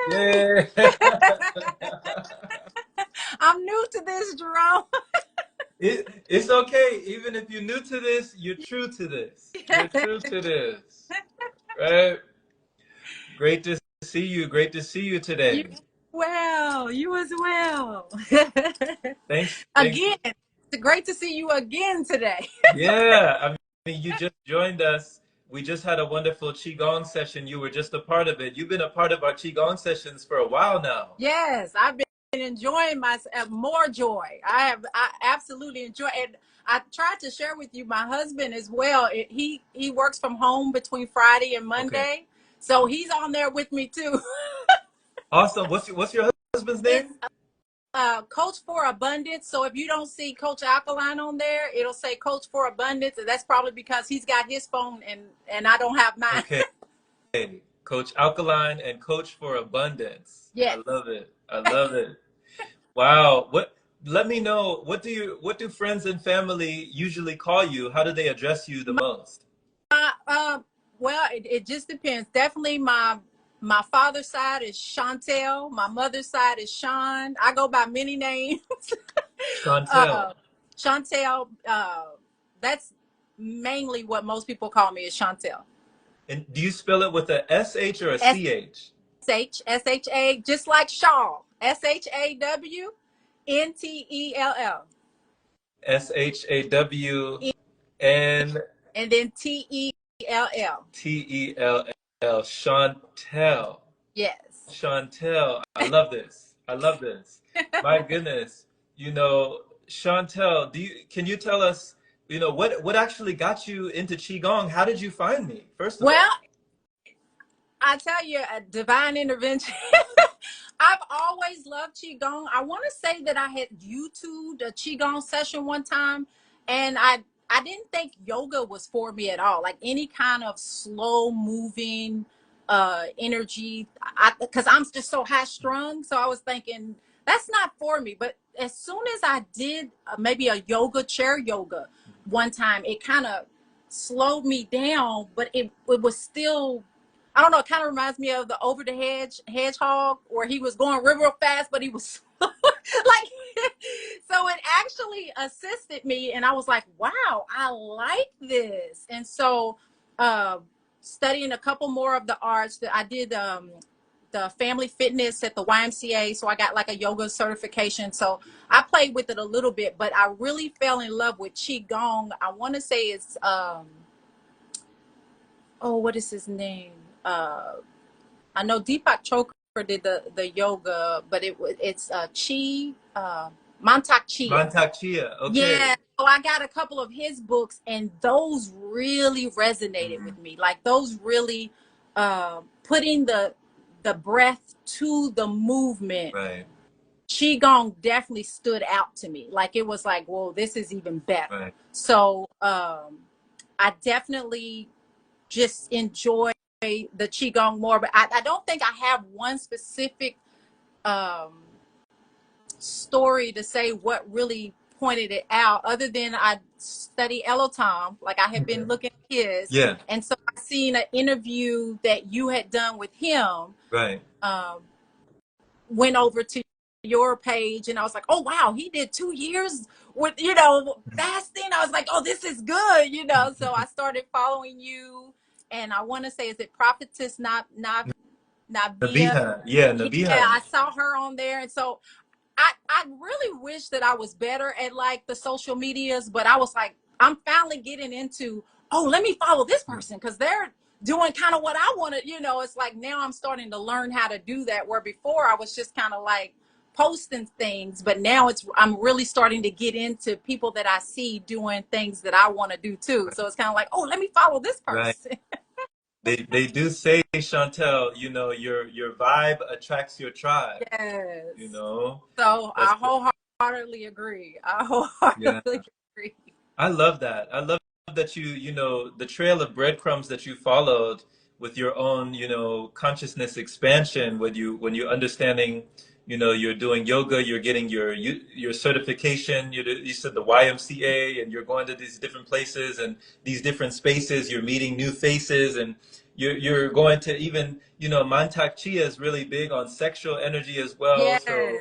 Yeah. I'm new to this, Jerome. It's okay. Even if you're new to this, you're true to this. You're true to this. Right? Great to see you. Great to see you You today. well, you as well. Thanks. Again, it's great to see you again today. Yeah, I mean, you just joined us. We just had a wonderful Qigong session. You were just a part of it. You've been a part of our Qigong sessions for a while now. Yes, I've been enjoying myself more joy. I absolutely enjoy it. I tried to share with you my husband as well. He works from home between Friday and Okay. Monday, so he's on there with me too. Awesome. What's your husband's It's name? Coach for Abundance. So if you don't see Coach Alkaline on there, it'll say Coach for Abundance, and that's probably because he's got his phone and I don't have mine. Okay. Coach Alkaline and Coach for Abundance. I Yes. love it. I love it. Wow. Let me know, what do friends and family usually call you? How do they address you the most? My, well, it just depends. Definitely my father's side is Shawntell. My mother's side is Sean. I go by many names. Shawntell. uh, Shawntell. That's mainly what most people call me is Shawntell. And do you spell it with a SH or a S CH? H S H A, just like Shaw. SHAWNTELL. SHAWNTELL. And then TELL. Chantel. Yes. Chantel. I love this. I love this. My goodness. Chantel, can you tell us, what actually got you into Qigong? How did you find me, first of Well, all? I tell you, a divine intervention. I've always loved qigong. I want to say that I had YouTubed a qigong session one time, and I didn't think yoga was for me at all. Like any kind of slow moving energy. Because I'm just so high strung, so I was thinking that's not for me. But as soon as I did maybe a chair yoga one time, it kind of slowed me down, but it was still, I don't know. It kind of reminds me of the Over the Hedgehog, where he was going real fast, but he was like, so it actually assisted me, and I was like, wow, I like this. And so, uh, studying a couple more of the arts that I did, the family fitness at the YMCA, so I got like a yoga certification. So I played with it a little bit, but I really fell in love with qigong. I want to say it's oh, what is his name? Uh, I know Deepak Chopra did the yoga, but it's Chi Mantak Chia. Mantak Chia. Okay. Yeah, so I got a couple of his books, and those really resonated Mhm. with me. Like those really putting the breath to the movement. Right. Qigong definitely stood out to me. Like it was like, whoa, this is even better. Right. So I definitely just enjoy the qigong more, but I don't think I have one specific um, story to say what really pointed it out, other than I study Elotom, like I had been Okay. looking at his, Yeah. and so I seen an interview that you had done with him. Right. Um, Went over to your page, and I was like, oh wow, he did 2 years with fasting. I was like, oh, this is good, so I started following you, and I want to say, is it prophetess not Nabia? Nabiha. Yeah, Yeah, Nabiha. I saw her on there, and so I really wish that I was better at like the social medias, but I was like, I'm finally getting into, oh, let me follow this person because they're doing kind of what I wanted. It's like now I'm starting to learn how to do that, where before I was just kind of like posting things, but now I'm really starting to get into people that I see doing things that I want to do too. So it's kind of like, oh, let me follow this Right. person. They do say, Chantel, your vibe attracts your tribe. You Yes. know, So that's I wholeheartedly agree. I yeah. wholeheartedly agree. I love that. I love that the trail of breadcrumbs that you followed with your own, consciousness expansion when you're understanding, you're doing yoga, you're getting your certification, you said the YMCA, and you're going to these different places and these different spaces, you're meeting new faces, and you're going to even, Mantak Chia is really big on sexual energy as well. Yes. So,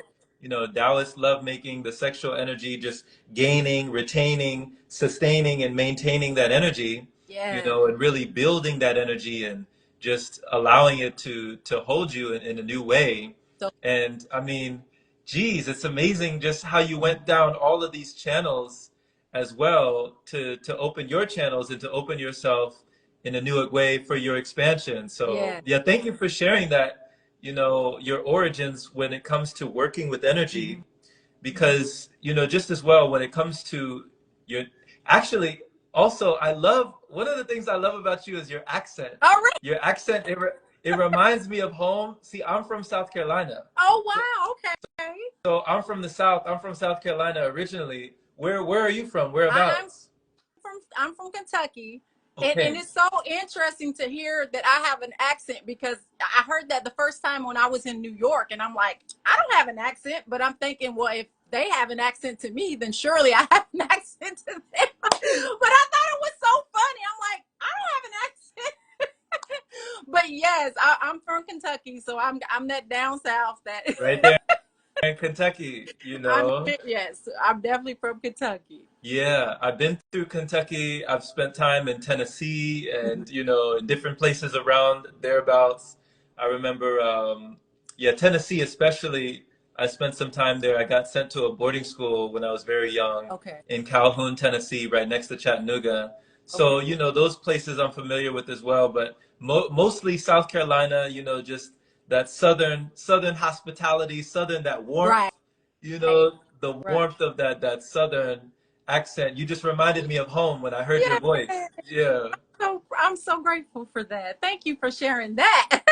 Taoist lovemaking, the sexual energy, just gaining, retaining, sustaining, and maintaining that energy, Yes. and really building that energy and just allowing it to hold you in a new way. So And I mean, geez, it's amazing just how you went down all of these channels as well to open your channels and to open yourself in a new way for your expansion. So yeah. yeah, thank you for sharing that, your origins when it comes to working with Hmm. energy, because, just as well when it comes to your, actually, also, I love, one of the things I love about you is your accent. All right. Your accent, it reminds me of home. See, I'm from South Carolina. Oh So, wow. Okay. so I'm from the South. I'm from South Carolina originally. Where are you from? I'm Whereabouts? I'm from Kentucky. And Okay. it's so interesting to hear that I have an accent because I heard that the first time when I was in New York, and I'm like, I don't have an accent, but I'm thinking, well, if they have an accent to me, then surely I have an accent to them. But I thought it was so funny. I'm like, I don't have an accent. But yes, I'm from Kentucky, so I'm that down south that Right there in Kentucky, yes, I'm definitely from Kentucky. Yeah, I've been through Kentucky. I've spent time in Tennessee and, in different places around thereabouts. I remember, yeah, Tennessee especially. I spent some time there. I got sent to a boarding school when I was very young Okay. in Calhoun, Tennessee, right next to Chattanooga. Okay. So, those places I'm familiar with as well, but mostly South Carolina, just that southern hospitality, southern, that warmth, Right. the Right. warmth of that southern accent. You just reminded me of home when I heard your voice. Yeah. Yeah, So I'm so grateful for that. Thank you for sharing that.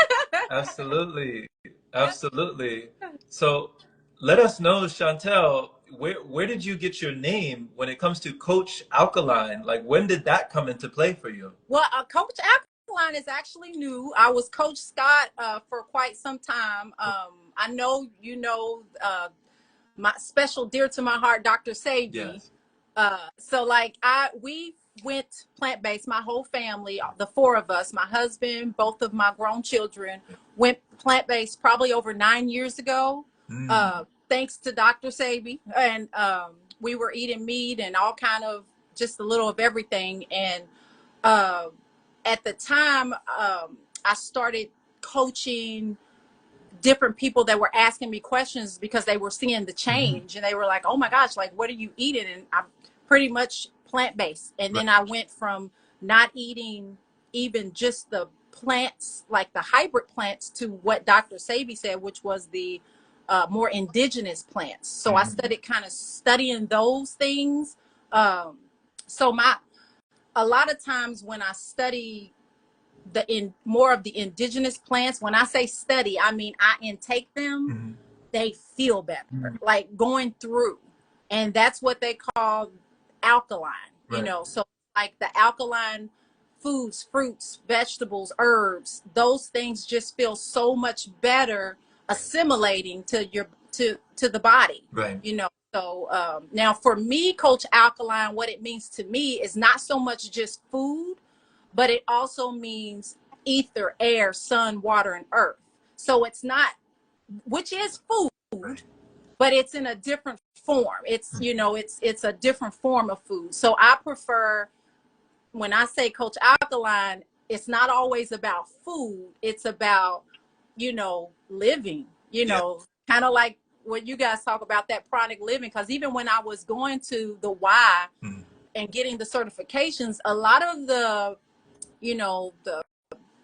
absolutely. Absolutely. So let us know, Shawntell, where did you get your name when it comes to Coach Alkaline? Like, when did that come into play for you? Well, Coach Alkaline is actually new. I was Coach Scott for quite some time. I know my special dear to my heart, Dr. Sebi. Yes. So like we went plant based. My whole family, the four of us, my husband, both of my grown children, went plant based probably over 9 years ago. Mm. Thanks to Dr. Sebi, and we were eating meat and all kind of just a little of everything. And uh, at the time, I started coaching different people that were asking me questions because they were seeing the Mhm. change and they were like, oh my gosh, like what are you eating? And I'm pretty much plant-based. And Right. then I went from not eating even just the plants, like the hybrid plants, to what Dr. Sebi said, which was the more indigenous plants. So I Mhm. started kind of studying those things. Um, so a lot of times when I study the in more of the indigenous plants, when I say study, I mean I intake them, Mhm. they feel better, Mhm. like going through. And that's what they call alkaline, Right. so like the alkaline foods, fruits, vegetables, herbs, those things just feel so much better assimilating to your to the body, Right. so now for me, Coach Alkaline, what it means to me is not so much just food, but it also means ether, air, sun, water, and earth. So it's not, which is food, Right. but it's in a different form. It's Mm. you know, it's a different form of food. So I prefer, when I say Coach Alkaline, it's not always about food. It's about, living. Yeah. Kind of like what you guys talk about, that chronic living. Because even when I was going to the Y Mm. and getting the certifications, a lot of the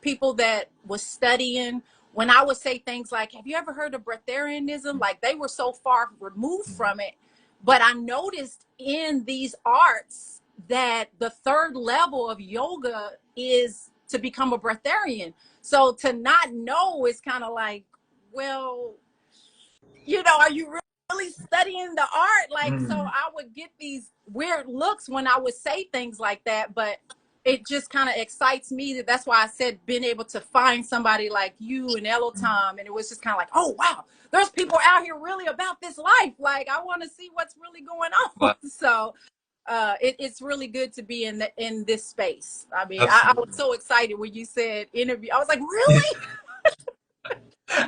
people that was studying, when I would say things like, have you ever heard of Breatharianism? Like they were so far removed Mm. from it. But I noticed in these arts that the third level of yoga is to become a breatharian. So to not know is kind of like, well, are you really studying the art? Like, so Mm. I would get these weird looks when I would say things like that, but it just kind of excites me. That's why I said being able to find somebody like you and Elotom, and it was just kind of like, oh wow, there's people out here really about this life. Like, I want to see what's really going on. Wow. So it's really good to be in this space. I mean, I was Absolutely. so excited when you said interview. I was like, really?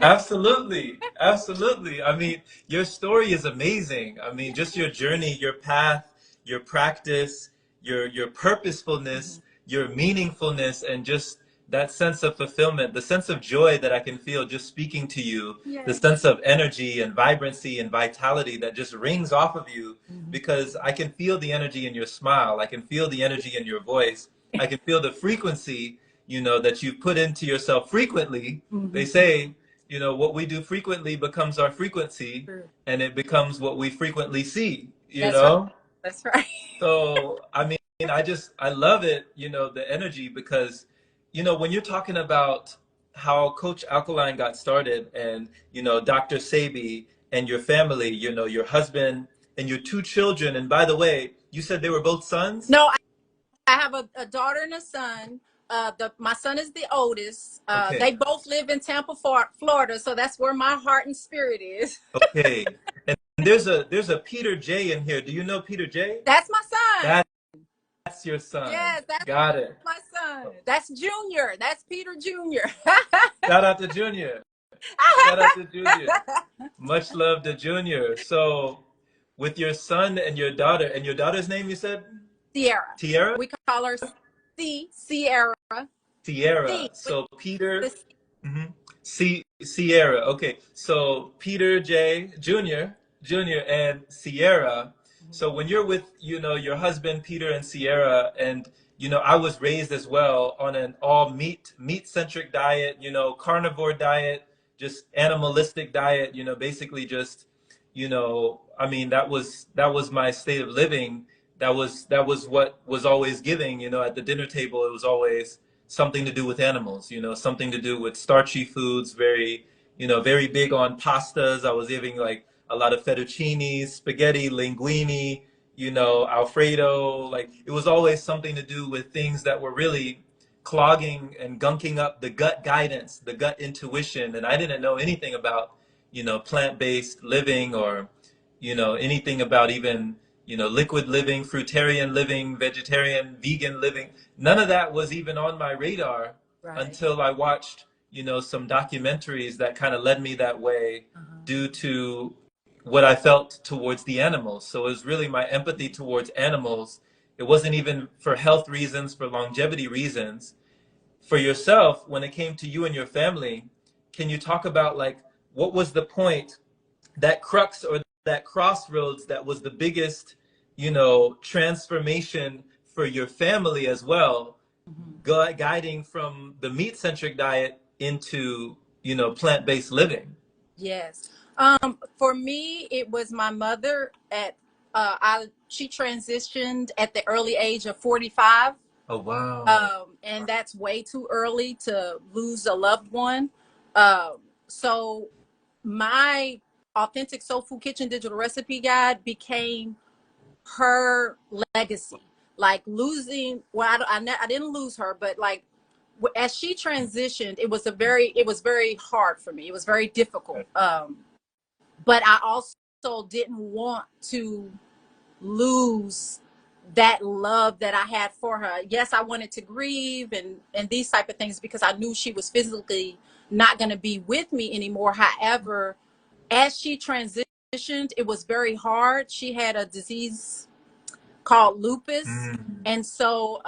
Absolutely. Absolutely. I mean, your story is amazing. I mean, just your journey, your path, your practice, your purposefulness, your meaningfulness, and just that sense of fulfillment, the sense of joy that I can feel just speaking to you, the Yes. sense of energy and vibrancy and vitality that just rings off of you because I can feel the energy in your smile. I can feel the energy in your voice. I can feel the frequency, that you put into yourself frequently. They say, what we do frequently becomes our frequency, True. and it becomes what we frequently see, That's right. That's right. So, I mean, I love it, the energy because, when you're talking about how Coach Alkaline got started and, Dr. Sebi and your family, your husband and your two children. And by the way, you said they were both sons? No, I have a daughter and a son. My son is the oldest. They Okay. both live in Tampa, Florida, so that's where my heart and spirit is. Okay. And there's a Peter J in here. Do you know Peter J? That's my son. That's your son. Yes, that's Got it. my son. That's Junior. That's Peter Junior. Shout out to Junior. Shout out to Junior. Much love to Junior. So, with your son and your daughter's name, you said? Sierra. Tierra? We call her Sierra. Tierra. C with So, Peter. the C. Mhm. Sierra. Okay. So, Peter J. Junior, and Sierra. So, when you're with, your husband, Peter and Sierra, and, I was raised as well on an all meat-centric diet, carnivore diet, just animalistic diet, basically just, I mean, that was my state of living. That was what was always giving, at the dinner table. It was always something to do with animals, something to do with starchy foods, very big on pastas. I was eating like a lot of fettuccine, spaghetti, linguine, Alfredo. Like it was always something to do with things that were really clogging and gunking up the gut guidance, the gut intuition. And I didn't know anything about, plant-based living or, anything about even, liquid living, fruitarian living, vegetarian, vegan living. None of that was even on my radar Right. until I watched, some documentaries that kind of led me that way due to what I felt towards the animals. So it was really my empathy towards animals. It wasn't even for health reasons, for longevity reasons. For yourself, when it came to you and your family, can you talk about like what was the point, that crux or that crossroads that was the biggest, transformation for your family as well, guiding from the meat-centric diet into, plant-based living? Yes. For me, it was my mother she transitioned at the early age of 45. Oh, wow. And that's way too early to lose a loved one. So my authentic soul food kitchen digital recipe guide became her legacy. Like losing, well, I didn't lose her, but like as she transitioned, it was very hard for me. It was very difficult. But I also didn't want to lose that love that I had for her. Yes, I wanted to grieve and these type of things because I knew she was physically not going to be with me anymore. However, as she transitioned, it was very hard. She had a disease called lupus. Mm, And so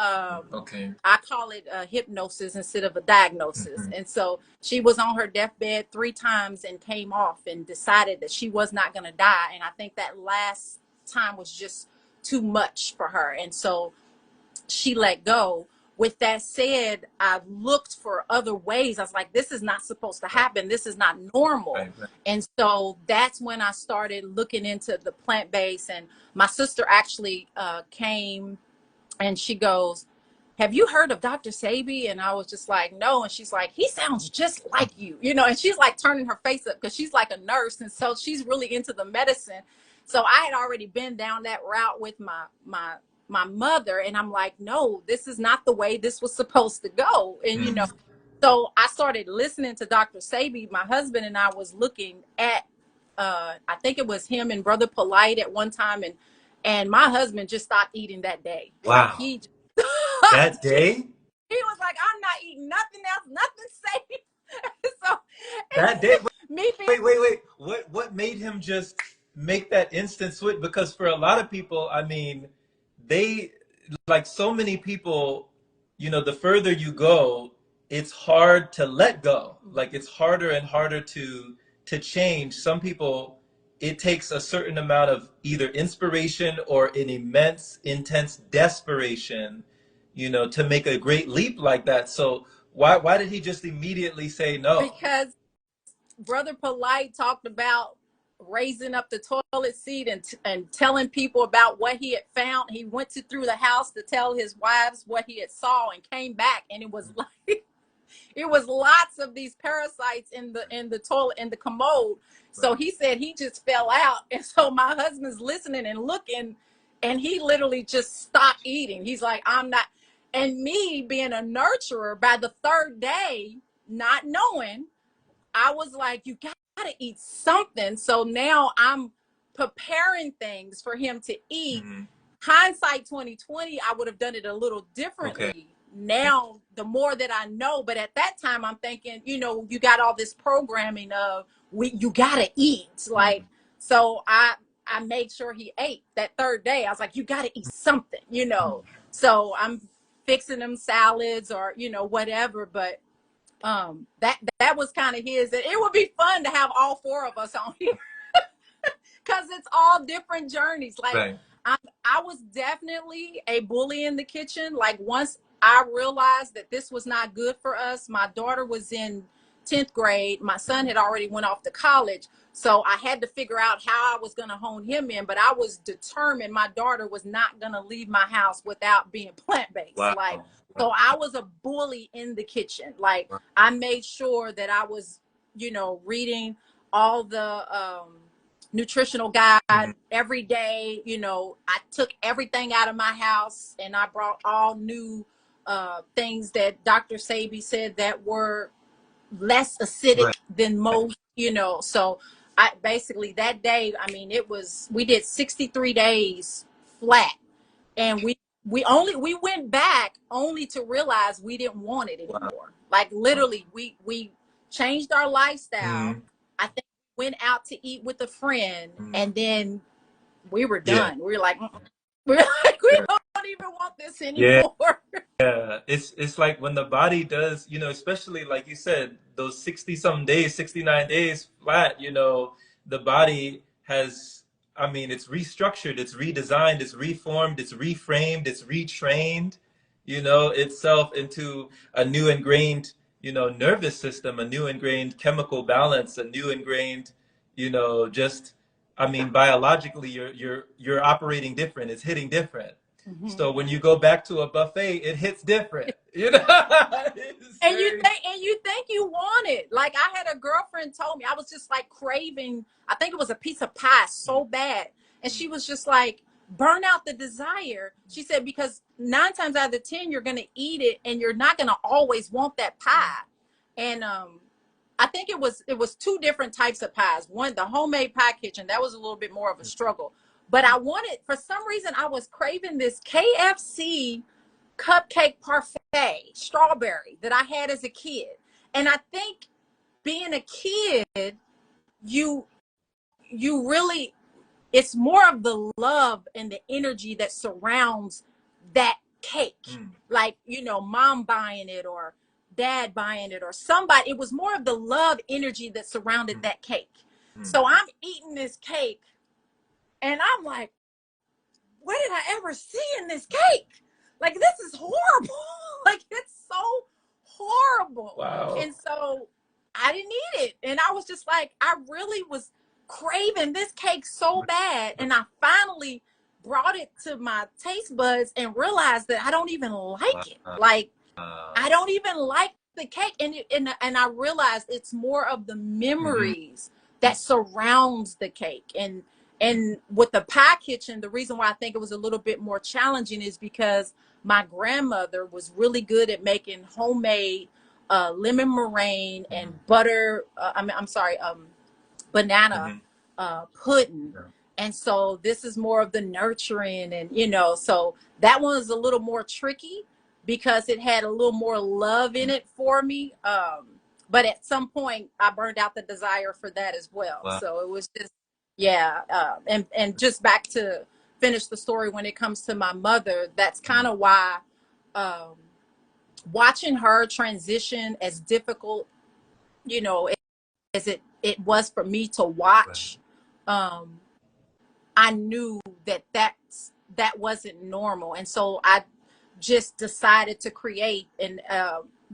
okay. I call it a hypnosis instead of a diagnosis. Mhm. And so she was on her deathbed 3 times and came off and decided that she was not going to die. And I think that last time was just too much for her. And so she let go. With that said, I looked for other ways. I was like, this is not supposed to Right, happen. This is not normal. right, right. And so that's when I started looking into the plant based. And my sister actually came and she goes, have you heard of Dr. Sebi? And I was just like, no. And she's like, he sounds just like you, and she's like turning her face up because she's like a nurse. And so she's really into the medicine. So I had already been down that route with my mother. And I'm like, no, this is not the way this was supposed to go. And, Mm, so I started listening to Dr. Sebi. My husband and I was looking at, I think it was him and Brother Polite at one time. And my husband just stopped eating that day. Like Wow. he That day? he was like, I'm not eating nothing else, nothing safe. So That day? me being Wait. What made him just make that instant switch? Because for a lot of people, I mean, they like so many people, the further you go, it's hard to let go. Like it's harder and harder to change. Some people, it takes a certain amount of either inspiration or an immense, intense desperation, to make a great leap like that. So why did he just immediately say no? because Brother Polite talked about raising up the toilet seat and telling people about what he had found. He went through the house to tell his wives what he had saw and came back, and it was like it was lots of these parasites in the toilet, in the commode. So he said he just fell out, and so my husband's listening and looking, and he literally just stopped eating. He's like, I'm not. And me being a nurturer, by the third day, not knowing, I was like, you gotta eat something. So now I'm preparing things for him to eat. Mm-hmm. Hindsight 2020, I would have done it a little Okay. differently. Now, the more that I know, but at that time, I'm thinking, you got all this programming of you gotta eat. Like, so I made sure he ate that third day. I was like, you gotta eat something. So I'm fixing him salads or whatever, but that was kind of his. And it would be fun to have all four of us on here because it's all different journeys. Like Right. I was definitely a bully in the kitchen. Like once I realized that this was not good for us, my daughter was in 10th grade. My son had already went off to college. So I had to figure out how I was going to hone him in, but I was determined my daughter was not going to leave my house without being plant-based. Wow. Like, so I was a bully in the kitchen. Like I made sure that I was, reading all the nutritional guide every day. I took everything out of my house and I brought all new things that Dr. Sebi said that were less acidic than most, so I basically that day, I mean, we did 63 days flat, and we went back only to realize we didn't want it Wow. anymore. Like literally we changed our lifestyle. Mm-hmm. I think we went out to eat with a friend, Mm-hmm. and then we were Yeah. done. We were like, we don't even want this Yeah. anymore. Yeah, it's like when the body does, especially like you said, those 60 some days, 69 days flat, the body has, I mean, it's restructured, it's redesigned, it's reformed, it's reframed, it's retrained, itself into a new ingrained, nervous system, a new ingrained chemical balance, a new ingrained, just, I mean, biologically you're operating different, it's hitting different. So when you go back to a buffet, it hits different. And you think you want it. Like I had a girlfriend told me, I was just like craving, I think it was a piece of pie so bad. And she was just like, burn out the desire. She said, because 9 times out of the 10, you're gonna eat it and you're not gonna always want that pie. And I think it was 2 different types of pies. One, the homemade pie kitchen, that was a little bit more of a struggle. But I wanted, for some reason, I was craving this KFC cupcake parfait strawberry that I had as a kid. And I think being a kid, you really, it's more of the love and the energy that surrounds that cake. Like, mom buying it or dad buying it or somebody. It was more of the love energy that surrounded that cake. So I'm eating this cake and I'm like, what did I ever see in this cake? Like, this is horrible. Like, it's so horrible. Wow. And so I didn't eat it. And I was just like, I really was craving this cake so bad. And I finally brought it to my taste buds and realized that I don't even like it. Like, I don't even like the cake. And I realized it's more of the memories that surrounds the cake. And with the pie kitchen, the reason why I think it was a little bit more challenging is because my grandmother was really good at making homemade lemon meringue and butter. I'm sorry, banana pudding. And so this is more of the nurturing, and so that one was a little more tricky because it had a little more love in it for me. But at some point I burned out the desire for that as well. Wow. So it was just, yeah. And just back to finish the story, when it comes to my mother, that's kind of why, um, watching her transition, as difficult, as it was for me to Right. watch, um, I knew that wasn't normal. And so I just decided to create, and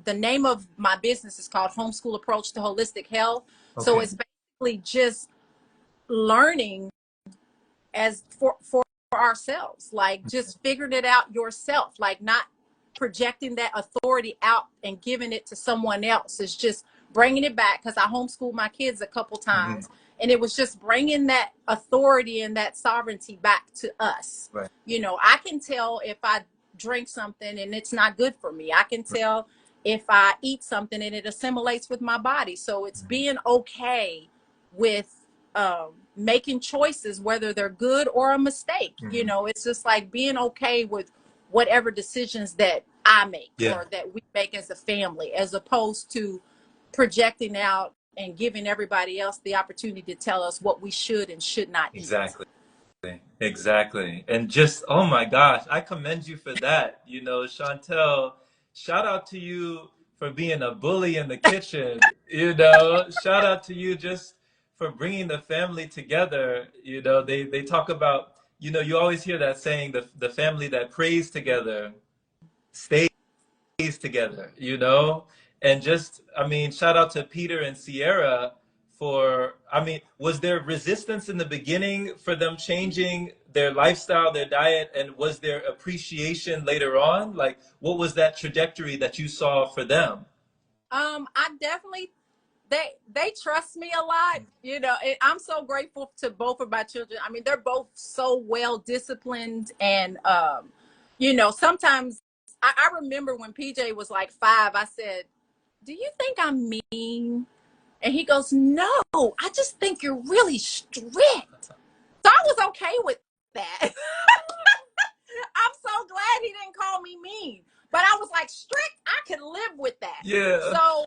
the name of my business is called Homeschool Approach to Holistic Health. So Okay. it's basically just learning as for ourselves, like just figuring it out yourself, like not projecting that authority out and giving it to someone else. It's just bringing it back, because I homeschooled my kids a couple Hmm. times, and it was just bringing that authority and that sovereignty back to us. Right. I can tell if I drink something and it's not good for me. I can Right. tell if I eat something and it assimilates with my body. So it's Mhm. being okay with, making choices, whether they're good or a mistake. Mhm. It's just like being okay with whatever decisions that I make Yeah. or that we make as a family, as opposed to projecting out and giving everybody else the opportunity to tell us what we should and should not eat. Exactly. Exactly. And just, oh my gosh, I commend you for that. Shawntell, shout out to you for being a bully in the kitchen. Shout out to you just for bringing the family together. They talk about, you always hear that saying, the family that prays together stays together, And just, I mean, shout out to Peter and Sierra was there resistance in the beginning for them changing their lifestyle, their diet, and was there appreciation later on? Like, what was that trajectory that you saw for them? I definitely, they trust me a lot. I'm so grateful to both of my children. I mean, they're both so well disciplined, and sometimes I remember when PJ was like 5, I said, "Do you think I'm mean?" And he goes, "No, I just think you're really strict." So I was okay with that. I'm so glad he didn't call me mean. But I was like, strict, I could live with that. Yeah. So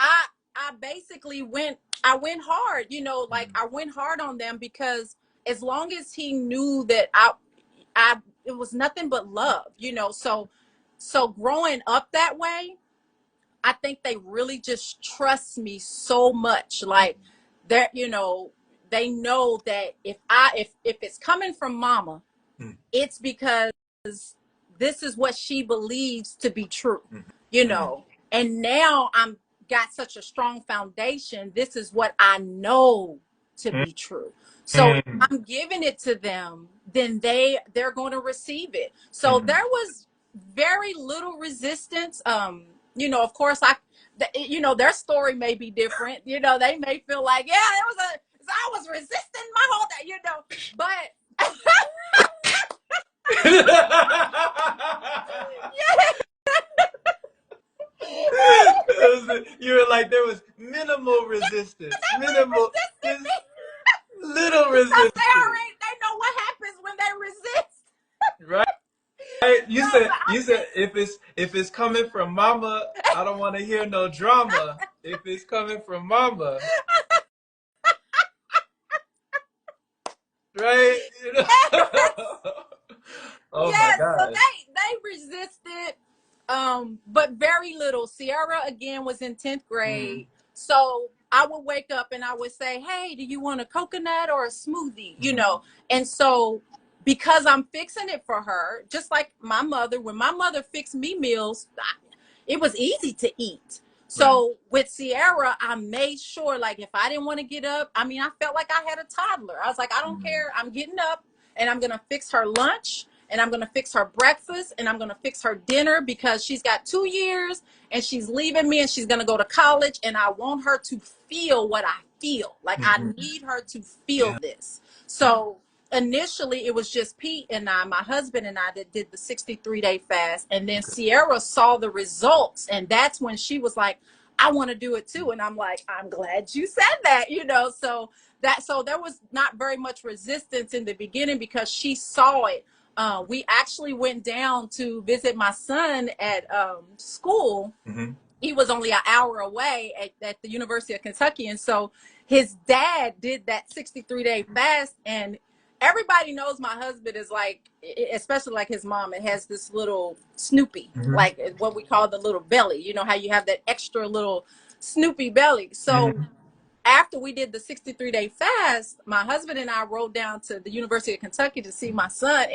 I I basically went hard, like Mhm. I went hard on them, because as long as he knew that I it was nothing but love, so growing up that way, I think they really just trust me so much. Like they're, they know that if it's coming from mama, Mhm. it's because this is what she believes to be true, Mhm. you Mhm. know. And now I'm got such a strong foundation. This is what I know to be true. So if Mhm. I'm giving it to them, then they're going to receive it. So Mhm. there was very little resistance. Of course, their story may be different. They may feel like, yeah, I was resisting my whole day, but You were like, there was minimal resistance, minimal, just little because resistance, they know what happens when they resist. right? You No, said, but I you said, just if it's coming from mama, I don't want to hear no drama. If it's coming from mama, right? Oh my yeah, so gosh. they resisted, but very little. Sierra again was in 10th Mm, grade, so I would wake up and I would say, "Hey, do you want a coconut or a smoothie?" mm, And so because I'm fixing it for her, just like my mother, when my mother fixed me meals, it was easy to eat. right. So with Sierra, I made sure, like, if I didn't want to get up, I mean, I felt like I had a toddler. I was like, I don't Mm, care. I'm getting up and I'm going to fix her lunch, and I'm going to fix her breakfast, and I'm going to fix her dinner, because she's got 2 years and she's leaving me and she's going to go to college. And I want her to feel what I feel. Like, I mhm. need her to feel Yeah. this. So initially it was just Pete and I, my husband and I, that did the 63-day fast. And then Okay. Sierra saw the results. And that's when she was like, I want to do it too. And I'm like, I'm glad you said that, so there was not very much resistance in the beginning because she saw it. We actually went down to visit my son at school. Mm-hmm. He was only an hour away at the University of Kentucky. And so his dad did that 63-day fast. And everybody knows my husband is like, especially like his mom, it has this little Snoopy, Mm-hmm. like what we call the little belly. You know how you have that extra little Snoopy belly. So Mm-hmm. after we did the 63-day fast, my husband and I rode down to the University of Kentucky to see my son.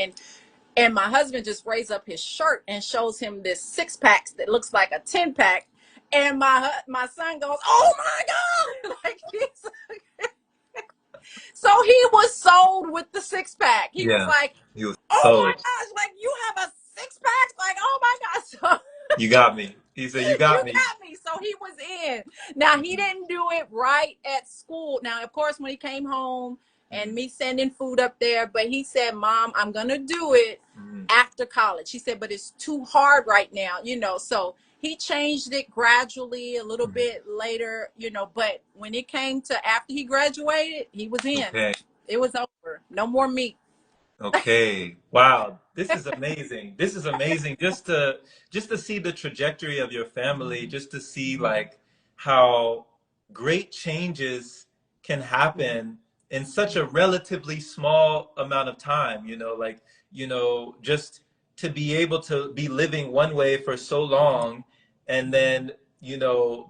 And my husband just raised up his shirt and shows him this 6-pack that looks like a 10-pack. And my son goes, "Oh my God!" like so he was sold with the 6-pack. He was Yeah. like, He was "Oh my sold. gosh! Like you have a 6-pack? Like oh my gosh!" So You got me. He said, "You you got me." got me. So he was in. Now he didn't do it right at school. Now, of course, when he came home and Mm-hmm. me sending food up there, but he said, "Mom, I'm gonna do it Mm-hmm. after college." He said, "But it's too hard right now, So he changed it gradually a little bit later, But when it came to after he graduated, he was in. Okay. It was over. No more meat. Okay. Wow. This is amazing. This is amazing just to see the trajectory of your family, just to see like how great changes can happen in such a relatively small amount of time, like, just to be able to be living one way for so long and then,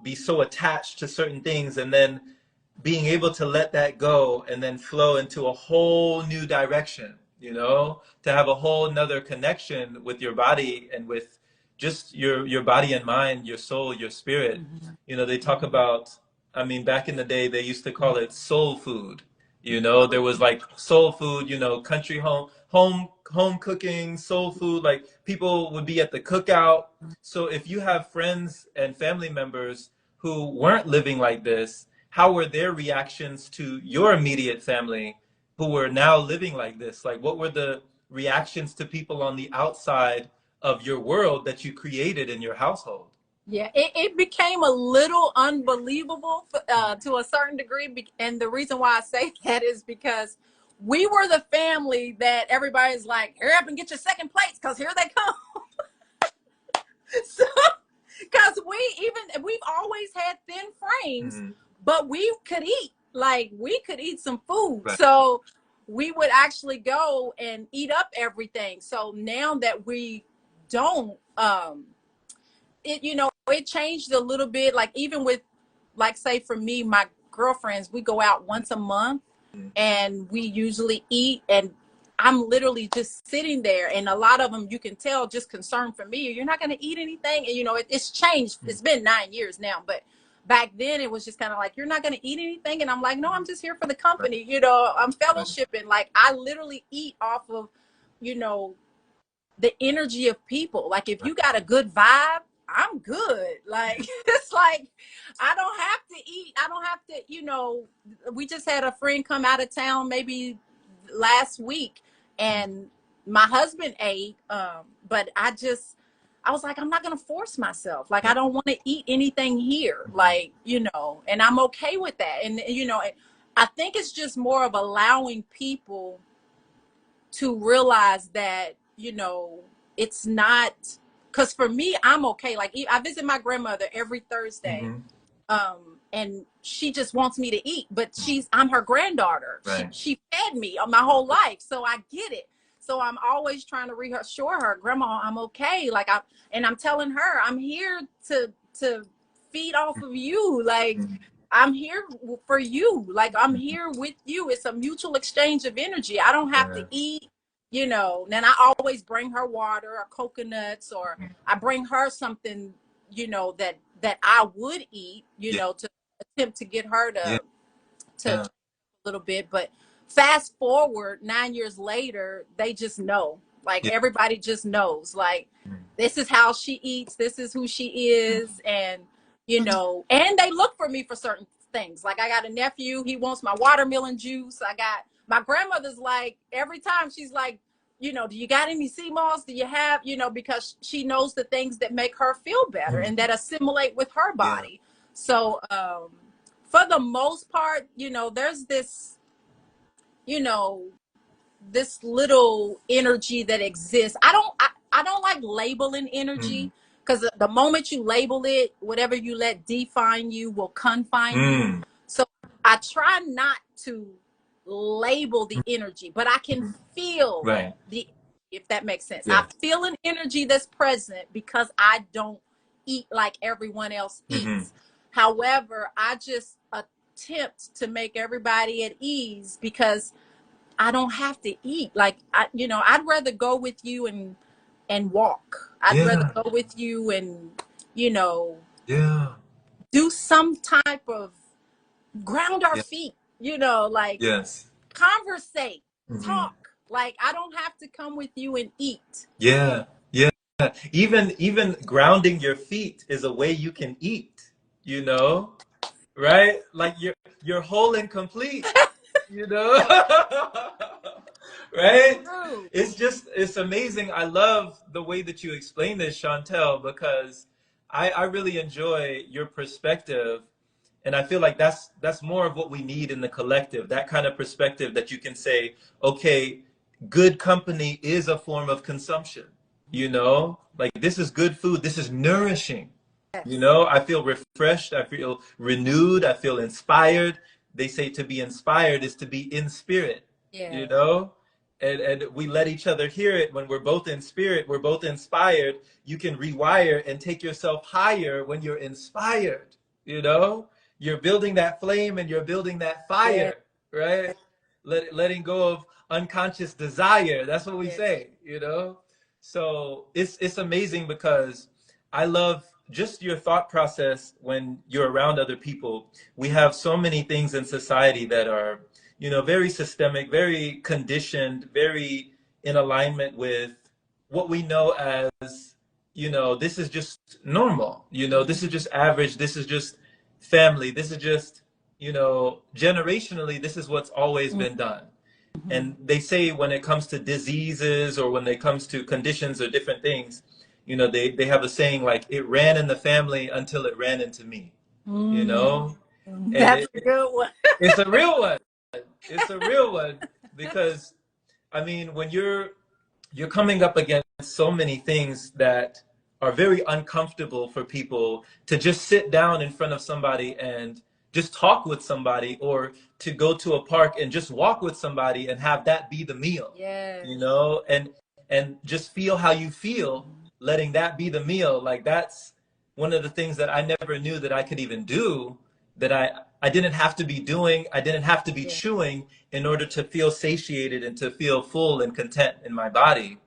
be so attached to certain things and then being able to let that go and then flow into a whole new direction, to have a whole nother connection with your body and with just your body and mind, your soul, your spirit. They talk about, I mean, back in the day, they used to call it soul food. There was like soul food, country home cooking, soul food, like people would be at the cookout. So if you have friends and family members who weren't living like this, how were their reactions to your immediate family who were now living like this? Like, what were the reactions to people on the outside of your world that you created in your household? Yeah, it became a little unbelievable to a certain degree. And the reason why I say that is because we were the family that everybody's like, hurry up and get your second plates because here they come. So, because we've always had thin frames, Mm-hmm. but we could eat. Like, we could eat some food. Right. So, we would actually go and eat up everything. So, now that we don't, it changed a little bit. Like even with, like, say for me, my girlfriends, we go out once a month Mm-hmm. and we usually eat, and I'm literally just sitting there, and a lot of them you can tell just concerned for me, you're not going to eat anything. And it's changed. It's been 9 years now, but back then it was just kind of like, you're not going to eat anything. And I'm like, no, I'm just here for the Right. company. I'm Right. fellowshipping. Like, I literally eat off of, you know the energy of people. Like, if Right. you got a good vibe, I'm good. Like, it's like, I don't have to eat. I don't have to, we just had a friend come out of town maybe last week, and my husband ate, but I was like, I'm not going to force myself. Like, Yeah. I don't want to eat anything here. Mm-hmm. Like, and I'm okay with that. And, I think it's just more of allowing people to realize that, it's not, because for me, I'm okay. Like, I visit my grandmother every Thursday, Mm-hmm. and she just wants me to eat, but I'm her granddaughter. She Right. she fed me my whole life, so I get it. So I'm always trying to reassure her, Grandma, I'm okay. Like, I'm telling her, I'm here to feed off of you. Like, Mm-hmm. I'm here for you. Like, I'm here with you. It's a mutual exchange of energy. I don't have to Yeah. eat, Then I always bring her water or coconuts, or I bring her something, that I would eat, Yeah. to attempt to get her Yeah. to Yeah. change a little bit. But fast forward 9 years later, they just know. Like, Yeah. everybody just knows. Like, this is how she eats. This is who she is. And, and they look for me for certain things. Like, I got a nephew. He wants my watermelon juice. I got my grandmother's like, every time she's like, do you got any sea moss? Do you have, because she knows the things that make her feel better Mm-hmm. and that assimilate with her Yeah. body. So for the most part, there's this, you know, this little energy that exists. I don't like labeling Mm. energy, because the moment you label it, whatever you let define you will confine you. Mm. So I try not to label the energy, but I can feel Right. the, if that makes sense. I Yes. feel an energy that's present because I don't eat like everyone else Mm-hmm. eats. However, I just attempt to make everybody at ease, because I don't have to eat. Like, I'd rather go with you and walk. I'd rather Yeah. go with you and, you know, Yeah. do some type of ground our Yeah. feet, like Yes. conversate, Mm-hmm. talk. Like, I don't have to come with you and eat. Yeah. Yeah. Even grounding your feet is a way you can eat, you know? Right? Like you're whole and complete, you know? Right? True. It's amazing. I love the way that you explain this, Shawntell, because I really enjoy your perspective. And I feel like that's more of what we need in the collective, that kind of perspective that you can say, okay, good company is a form of consumption, you know? Like this is good food, this is nourishing. You Yes. know, I feel refreshed, I feel renewed, I feel inspired. They say to be inspired is to be in spirit, you Yeah. know? And we let each other hear it when we're both in spirit, we're both inspired. You can rewire and take yourself higher when you're inspired, you know? You're building that flame and you're building that Yeah. fire, right? Letting go of unconscious desire. That's what we Yeah. say, you know? So it's amazing because I love just your thought process when you're around other people. We have so many things in society that are, you know, very systemic, very conditioned, very in alignment with what we know as, you know, this is just normal. You know, this is just average. This is just family. This is just, you know, generationally, this is what's always been done. Mm-hmm. And they say when it comes to diseases or when it comes to conditions or different things, you know, they have a saying like, it ran in the family until it ran into me, you know? Mm-hmm. And That's a good one. it's a real one. It's a real one because, I mean, when you're coming up against so many things that are very uncomfortable for people to just sit down in front of somebody and just talk with somebody, or to go to a park and just walk with somebody and have that be the meal, Yes. you know, and just feel how you feel, letting that be the meal. Like that's one of the things that I never knew that I could even do, that I didn't have to be doing, I didn't have to be Yeah. chewing in order to feel satiated and to feel full and content in my body.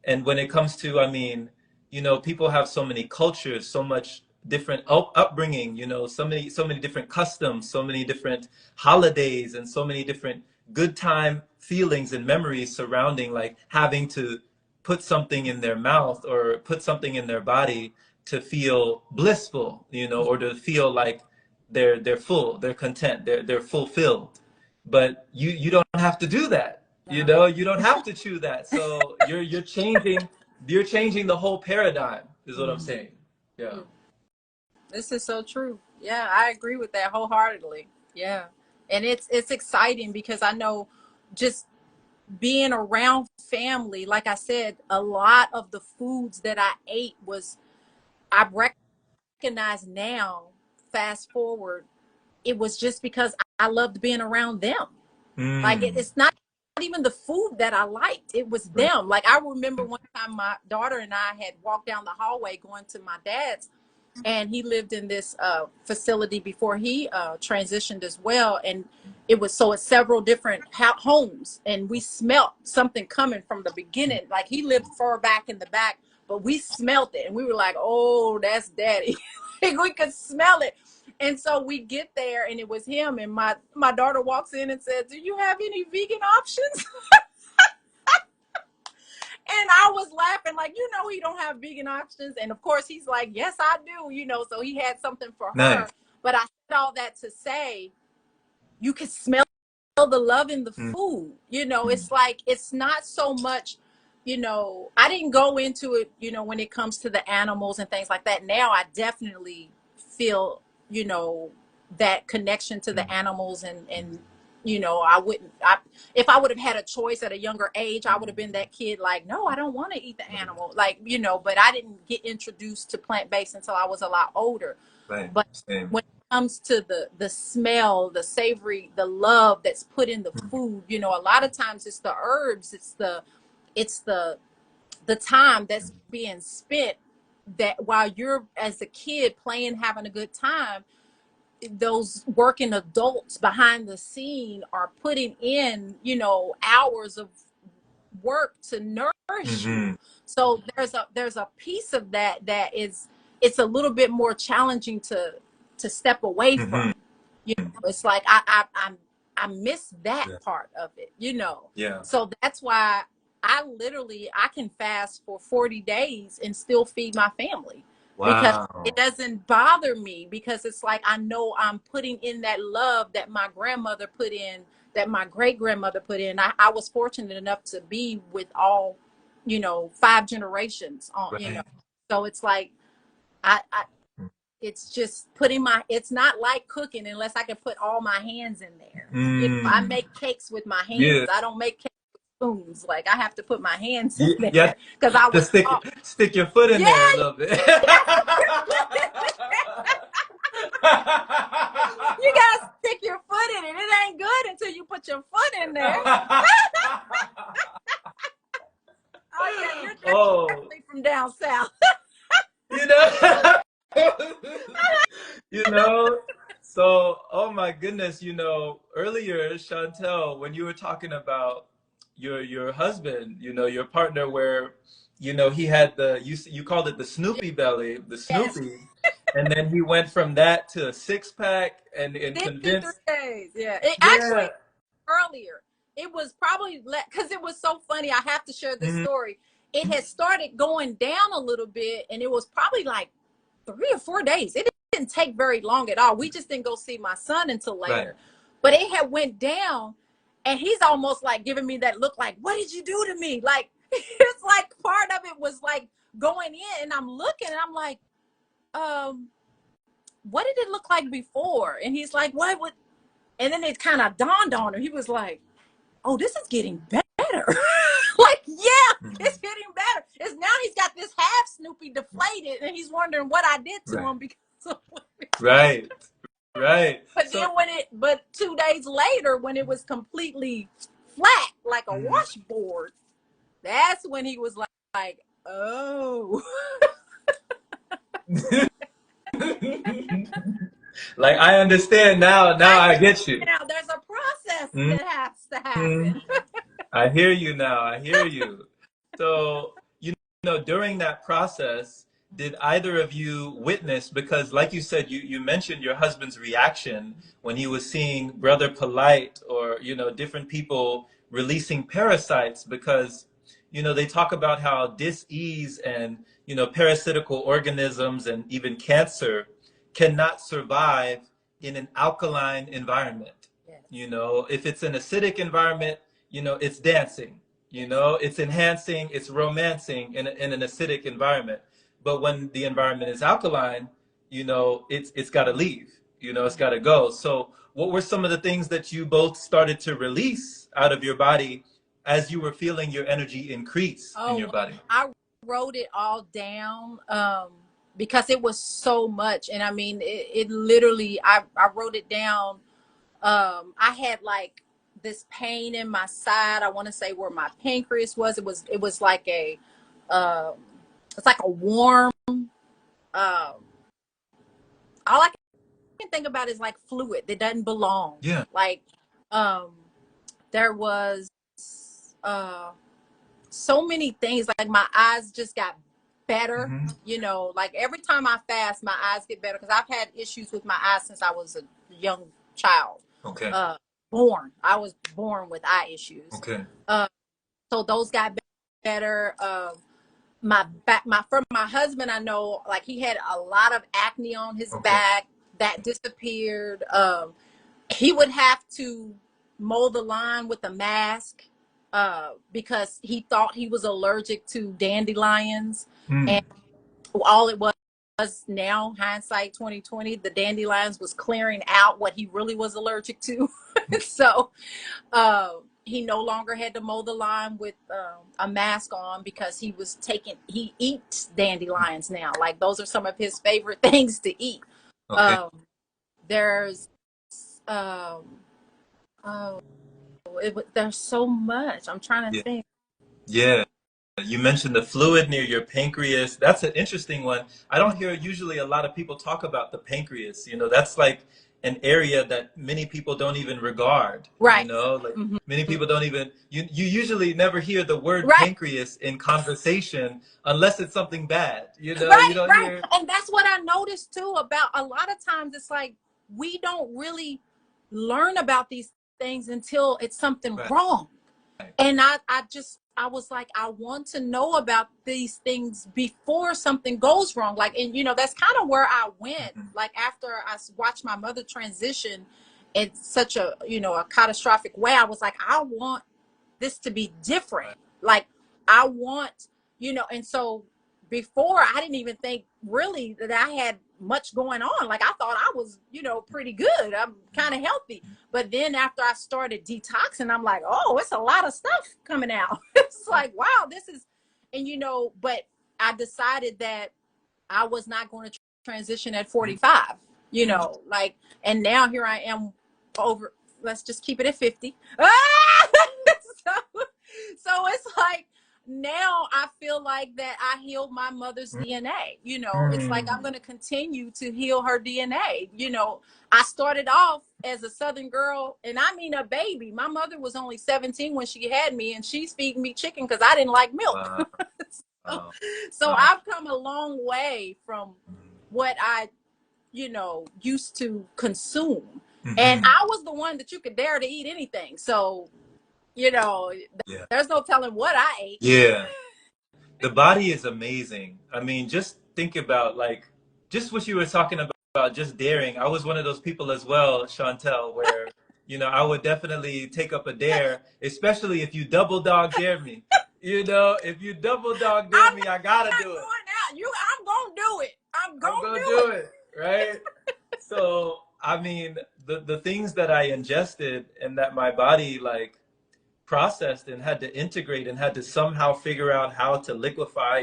And when it comes to, I mean, you know, people have so many cultures, so much different upbringing, you know, so many different customs, so many different holidays, and so many different good time feelings and memories surrounding like having to put something in their mouth or put something in their body to feel blissful, you know, or to feel like they're full, they're content, they're fulfilled. But you don't have to do that. You No. know, you don't have to chew that. So you're changing the whole paradigm, is what I'm Mm-hmm. saying. Yeah. This is so true. Yeah, I agree with that wholeheartedly. Yeah. And it's exciting because I know, just being around family, like I said, a lot of the foods that I ate was, I recognize now, fast forward, it was just because I loved being around them. Like, Mm. it's not even the food that I liked, it was Right. them. Like, I remember one time my daughter and I had walked down the hallway going to my dad's, and he lived in this facility before he transitioned as well. And it's several different homes, and we smelt something coming from the beginning. Like, he lived far back in the back, but we smelt it, and we were like, "Oh, that's daddy." Like, we could smell it. And so we get there, and it was him. And my daughter walks in and says, "Do you have any vegan options?" And I was laughing, like, he don't have vegan options. And of course, he's like, "Yes, I do." So he had something for Nice. her. But I said all that to say, you can smell the love in the Mm. food. It's like, it's not so much, I didn't go into it, when it comes to the animals and things like that. Now I definitely feel you know, that connection to the animals, and you know, if I would have had a choice at a younger age, I would have been that kid like, no, I don't want to eat the animal, like, you know. But I didn't get introduced to plant-based until I was a lot older. Right. But Same. when it comes to the smell, the savory, the love that's put in the food, you know, a lot of times it's the herbs, it's the time that's being spent, that while you're as a kid playing, having a good time, those working adults behind the scene are putting in, you know, hours of work to nourish you. So there's a piece of that it's a little bit more challenging to step away from. You know, it's like I miss that part of it, you know. Yeah. So that's why I can fast for 40 days and still feed my family. Because Wow. it doesn't bother me, because it's like I know I'm putting in that love that my grandmother put in, that my great grandmother put in. I was fortunate enough to be with all, you know, 5 generations on, you know. So it's like I it's just it's not like cooking unless I can put all my hands in there. You know, I make cakes with my hands. I don't make cakes with spoons. Like, I have to put my hands in there because I was stick your foot in there a little bit. You gotta stick your foot in it. It ain't good until you put your foot in there. Oh yeah, you're definitely from down south. You know. You know, so, oh my goodness, you know, earlier, Shawntell, when you were talking about your husband, you know, your partner, where, you know, he had you called it the Snoopy belly, the Snoopy, and then he went from that to a six pack and 53 convinced. days. Yeah, it Yeah. actually earlier. It was probably because it was so funny. I have to share this story. It had started going down a little bit, and it was probably like 3 or 4 days. It didn't take very long at all. We just didn't go see my son until later. But it had went down, and he's almost like giving me that look like, what did you do to me? Like, it's like part of it was like going in, and I'm looking, and I'm like, what did it look like before? And he's like, what would, and then it kind of dawned on him. He was like, oh, this is getting better. Like, yeah, it's getting better. It's now he's got this half Snoopy deflated, and he's wondering what I did to him because of what Right. But then but 2 days later, when it was completely flat, like a washboard, that's when he was like, oh. Like, I understand now. Now I get you. Now there's a process that has to happen. I hear you now. I hear you. So, you know, during that process, did either of you witness, because like you said, you mentioned your husband's reaction when he was seeing Brother Polite or, you know, different people releasing parasites, because, you know, they talk about how dis-ease and, you know, parasitical organisms and even cancer cannot survive in an alkaline environment. You know, if it's an acidic environment, you know, it's dancing, you know, it's enhancing, it's romancing in an acidic environment. But when the environment is alkaline, you know, it's got to leave, you know, it's got to go. So what were some of the things that you both started to release out of your body as you were feeling your energy increase in your body? I wrote it all down because it was so much. And I mean, it literally, I wrote it down. I had like this pain in my side. I want to say where my pancreas was. It was like it's like a warm, all I can think about is like fluid that doesn't belong. Yeah. Like, there was, so many things. Like, my eyes just got better. You know, like every time I fast, my eyes get better, because I've had issues with my eyes since I was a young child. Okay. I was born with eye issues. Okay. So those got better. My from my husband, I know, like, he had a lot of acne on his back that disappeared. He would have to mow the lawn with a mask because he thought he was allergic to dandelions, and all it was now, hindsight 2020, the dandelions was clearing out what he really was allergic to. So he no longer had to mow the lawn with a mask on because he eats dandelions now. Like those are some of his favorite things to eat. Okay. Um, there's um, oh, there's so much. I'm trying to Yeah. think. Yeah. You mentioned the fluid near your pancreas. That's an interesting one. I don't hear usually a lot of people talk about the pancreas. You know, that's like an area that many people don't even regard. You Right. know, like Mm-hmm. many people don't even, you usually never hear the word Right. pancreas in conversation unless it's something bad. You Right, don't right. hear. And that's what I noticed too about a lot of times it's like we don't really learn about these things until it's something Right. wrong. And I was like, I want to know about these things before something goes wrong. Like, and that's kind of where I went. Mhm. Like after I watched my mother transition in such a catastrophic way, I was like, I want this to be different. Right. Like I want, and so before I didn't even think really that I had much going on. Like I thought I was, pretty good. I'm kind of healthy. But then after I started detoxing, I'm like, oh, it's a lot of stuff coming out. It's Right. like, wow, this is, and but I decided that I was not going to transition at 45, Mhm. like, and now here I am over, let's just keep it at 50. so, so it's like, now I feel like that I healed my mother's DNA. It's like I'm Mm. going to continue to heal her DNA. I started off as a Southern girl, and I mean a baby. My mother was only 17 when she had me, and she's feeding me chicken because I didn't like milk. Wow. so, Wow. so Wow. I've come a long way from what I, used to consume. And Mm-hmm. I was the one that you could dare to eat anything. So, you know, Yeah. there's no telling what I ate. Yeah. The body is amazing. I mean, just think about like just what you were talking about, just daring. I was one of those people as well, Shawntell, where I would definitely take up a dare, especially if you double dog dare me. If you double dog dare me, I gotta Not do it. going out. I'm gonna do it. I'm I'm gonna gonna do do it. it, right? So, I mean, the things that I ingested and that my body like processed and had to integrate and had to somehow figure out how to liquefy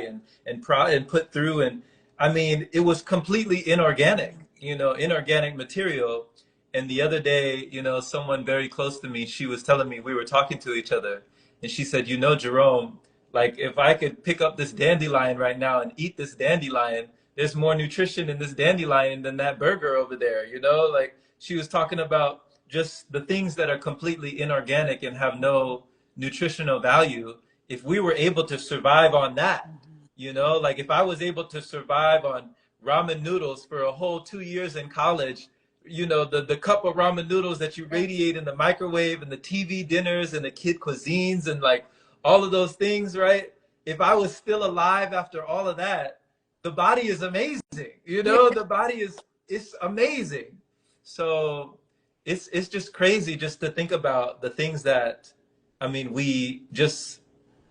and put through, and I mean it was completely inorganic, inorganic material. And the other day, someone very close to me, she was telling me, we were talking to each other, and she said, Jerome, like if I could pick up this dandelion right now and eat this dandelion, there's more nutrition in this dandelion than that burger over there. Like she was talking about just the things that are completely inorganic and have no nutritional value. If we were able to survive on that, like if I was able to survive on ramen noodles for a whole 2 years in college, the cup of ramen noodles that you radiate in the microwave and the TV dinners and the kid cuisines and like all of those things, right? If I was still alive after all of that, the body is amazing. Yeah. The body it's amazing. So it's just crazy just to think about the things that I mean we just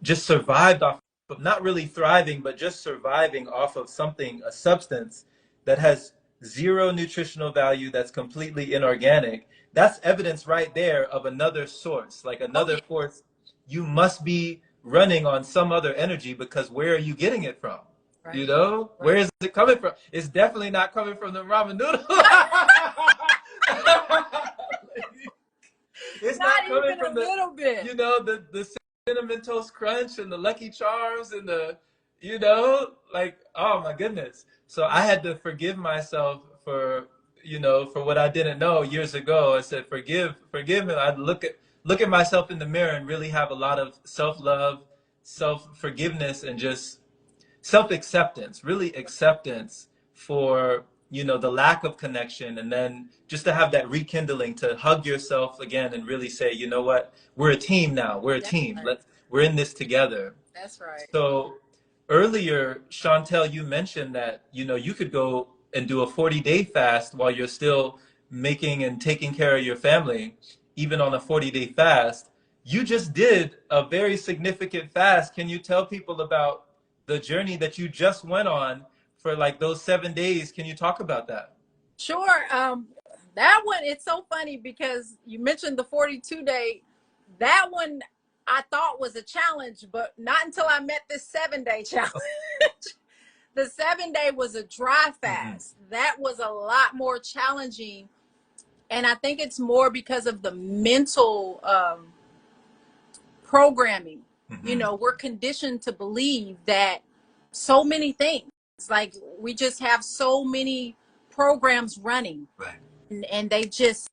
survived off of, not really thriving, but just surviving off of something, a substance that has zero nutritional value, that's completely inorganic. That's evidence right there of another source, like Oh another yeah. force. You must be running on some other energy, because where are you getting it from? Right. Where Right. is it coming from? It's definitely not coming from the ramen noodle. It's Not not coming even a from the, little bit. the cinnamon toast crunch and the Lucky Charms and like, oh my goodness. So I had to forgive myself for, for what I didn't know years ago. I said, forgive me. I'd look at myself in the mirror and really have a lot of self-love, self-forgiveness, and just self-acceptance, really acceptance for the lack of connection, and then just to have that rekindling to hug yourself again and really say, you know what, we're a team now, we're a That's team, right. we're in this together. That's right. So earlier, Shawntell, you mentioned that you could go and do a 40-day fast while you're still making and taking care of your family, even on a 40-day fast. You just did a very significant fast. Can you tell people about the journey that you just went on for like those 7 days. Can you talk about that? Sure. That one, it's so funny because you mentioned the 42-day. That one I thought was a challenge, but not until I met this 7-day challenge. The 7-day was a dry Mm-hmm. fast. That was a lot more challenging. And I think it's more because of the mental programming. You Mm-hmm. know, we're conditioned to believe that so many things, like we just have so many programs running, Right. and they just,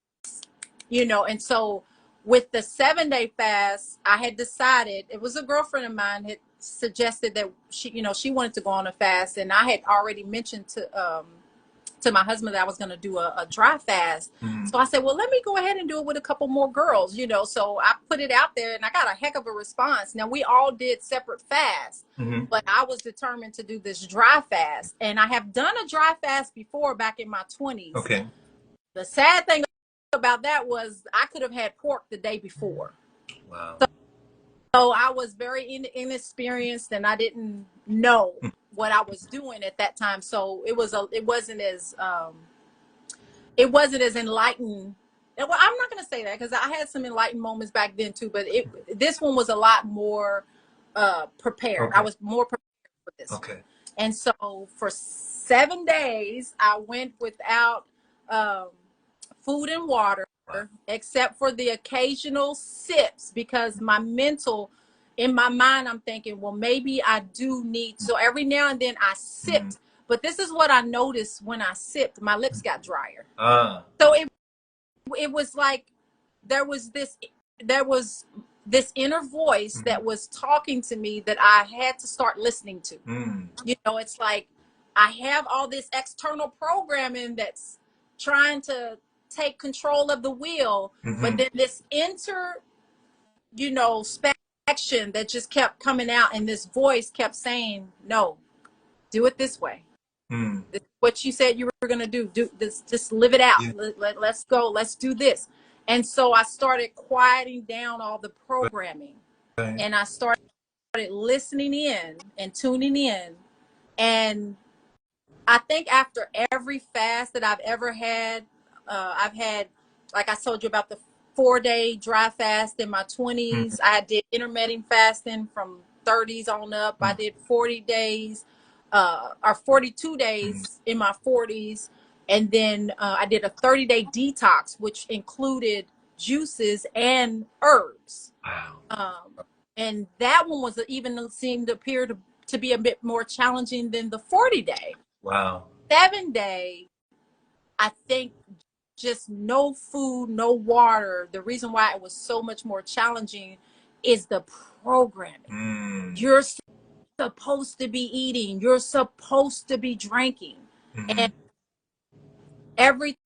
you know, and so with the 7-day fast, I had decided, it was a girlfriend of mine had suggested that she, you know, she wanted to go on a fast, and I had already mentioned to my husband that I was going to do a dry fast. Mm-hmm. So I said, well, let me go ahead and do it with a couple more girls, you know. So I put it out there and I got a heck of a response. Now, we all did separate fasts, Mm-hmm. but I was determined to do this dry fast. And I have done a dry fast before back in my 20s. Okay. The sad thing about that was I could have had pork the day before. Wow. So I was very inexperienced and I didn't know what I was doing at that time. So it wasn't as enlightened. Well, I'm not going to say that because I had some enlightened moments back then too, but this one was a lot more prepared. Okay. I was more prepared for this one. Okay. And so for 7 days, I went without um, food and water, Wow. except for the occasional sips, because in my mind, I'm thinking, well, maybe I do need. So every now and then I Mm-hmm. sipped, but this is what I noticed when I sipped, my lips got drier. Ah. So it was like there was this there was this inner voice Mm-hmm. that was talking to me that I had to start listening to. Mm. You know, it's like I have all this external programming that's trying to take control of the wheel, but Mm-hmm. then this you know, spection that just kept coming out, and this voice kept saying, no, do it this way. Mm. This is what you said you were going to do this, just live it out. Yeah. Let's go, let's do this. And so I started quieting down all the programming, Right. and I started listening in and tuning in. And I think after every fast that I've ever had, I've had, like I told you about the 4-day dry fast in my Mm-hmm. 20s. I did intermittent fasting from 30s on up. I did 40 days, or 42 Mm-hmm. days in my 40s. And then I did a 30-day detox, which included juices and herbs. Wow. And that one was even seemed to appear to be a bit more challenging than the 40-day. Wow. 7-day, I think just no food, no water. The reason why it was so much more challenging is the programming. Mm. You're supposed to be eating, you're supposed to be drinking. Mm-hmm. And every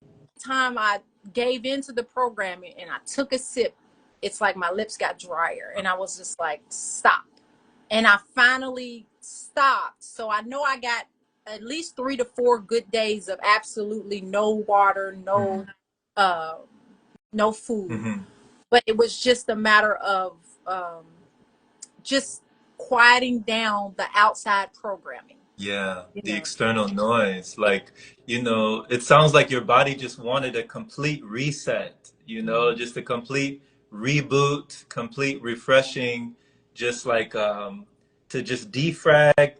time I gave into the programming and I took a sip, it's like my lips got drier. And I was just like, stop. And I finally stopped. So I know I got at least 3 to 4 good days of absolutely no water, Mm-hmm. uh, no food. Mm-hmm. But it was just a matter of just quieting down the outside programming. Yeah, You the know, external noise. Like, it sounds like your body just wanted a complete reset, just a complete reboot, complete refreshing, just like to just defrag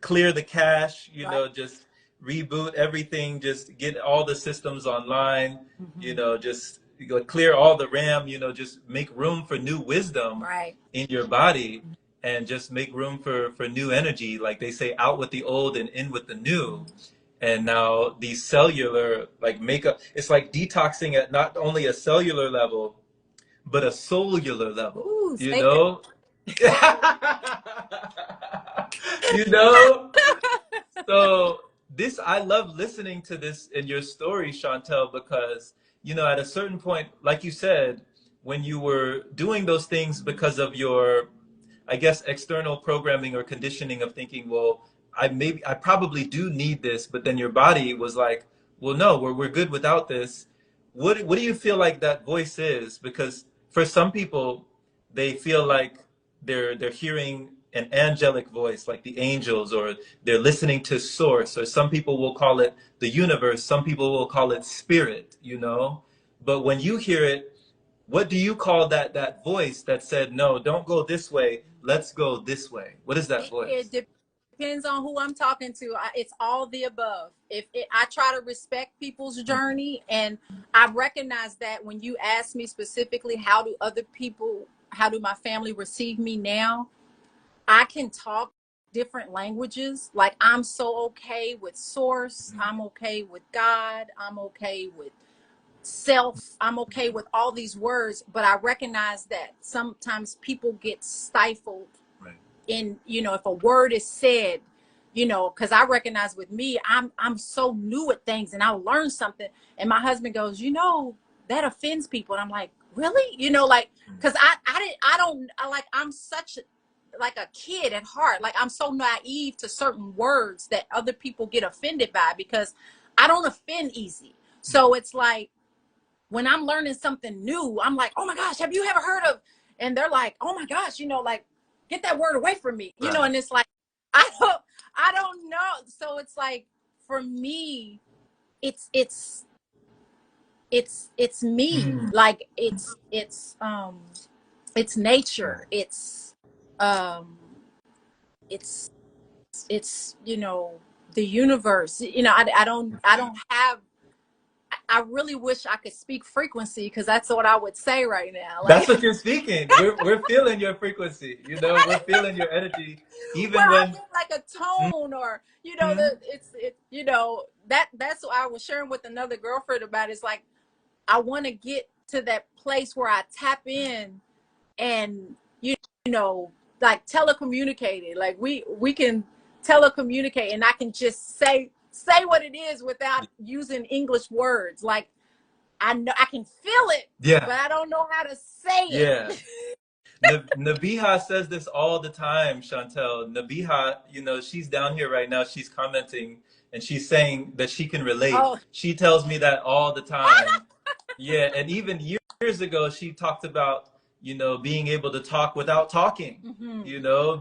clear the cache, right? just reboot everything, just get all the systems online, Mm-hmm. just clear all the RAM, just make room for new wisdom Right. in your body and just make room for new energy. Like they say, out with the old and in with the new. And now these cellular, like makeup, it's like detoxing at not only a cellular level, but a cellular level, Ooh, you say that. know? you know? So I love listening to this in your story, Shawntell, because, at a certain point, like you said, when you were doing those things because of your, I guess, external programming or conditioning of thinking, well, I probably do need this, but then your body was like, well, no, we're good without this. What do you feel like that voice is? Because for some people, they feel like they're hearing an angelic voice, like the angels, or they're listening to source, or some people will call it the universe, some people will call it spirit, you know. But when you hear it, what do you call that voice that said, no, don't go this way, let's go this way? What is that voice? It depends on who I'm talking to. It's all the above. I try to respect people's journey, and I recognize that when you ask me specifically, how do my family receive me now? I can talk different languages. Like, I'm so okay with source. I'm okay with God. I'm okay with self. I'm okay with all these words, but I recognize that sometimes people get stifled in, if a word is said, because I recognize with me, I'm so new at things, and I'll learn something, and my husband goes, that offends people, and I'm like, really? Like, because I'm such like a kid at heart. Like, I'm so naive to certain words that other people get offended by, because I don't offend easy. So it's like, when I'm learning something new, I'm like, oh my gosh, have you ever heard of? And they're like, oh my gosh, like, get that word away from me, Right. and it's like, I don't know. So it's like, for me, it's me. Like, it's nature. It's the universe. I don't have. I really wish I could speak frequency, because that's what I would say right now. That's Like, what you're speaking. We're feeling your frequency. We're feeling your energy, well, even I when. mean, like a tone, or that's what I was sharing with another girlfriend about. It's like, I want to get to that place where I tap in, and like, telecommunicating. Like, we can telecommunicate, and I can just say what it is without using English words. Like, I know I can feel it, Yeah, but I don't know how to say yeah. it. Nabiha says this all the time, Shawntell. Nabiha, she's down here right now. She's commenting, and she's saying that she can relate. Oh, She tells me that all the time. Yeah, and even years ago, she talked about, being able to talk without talking,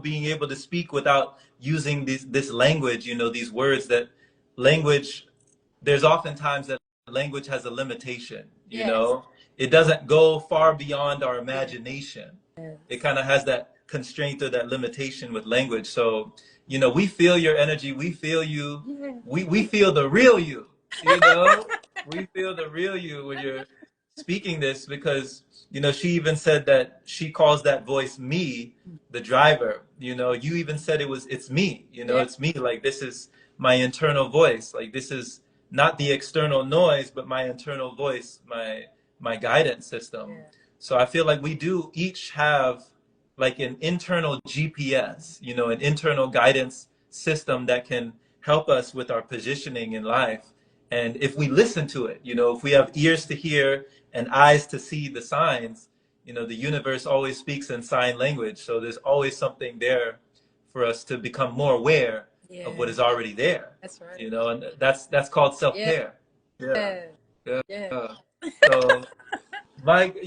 being able to speak without using this language, these words that language, there's oftentimes that language has a limitation, yes. It doesn't go far beyond our Yes. imagination. It kind of has that constraint or that limitation with language. So, we feel your energy, we feel you, Yes. we feel the real you, you know? We feel the real you when you're speaking this, because she even said that she calls that voice me, the driver. You even said it's me, Yes. it's me. Like, this is my internal voice. Like, this is not the external noise, but my internal voice, my guidance system. Yes. So I feel like we do each have like an internal GPS, an internal guidance system that can help us with our positioning in life. And if we listen to it, if we have ears to hear and eyes to see the signs, the universe always speaks in sign language. So there's always something there for us to become more aware of what Yes. is already there. That's right. And that's called Yes. self-care. Yeah. Yeah. Yes. So, Mike,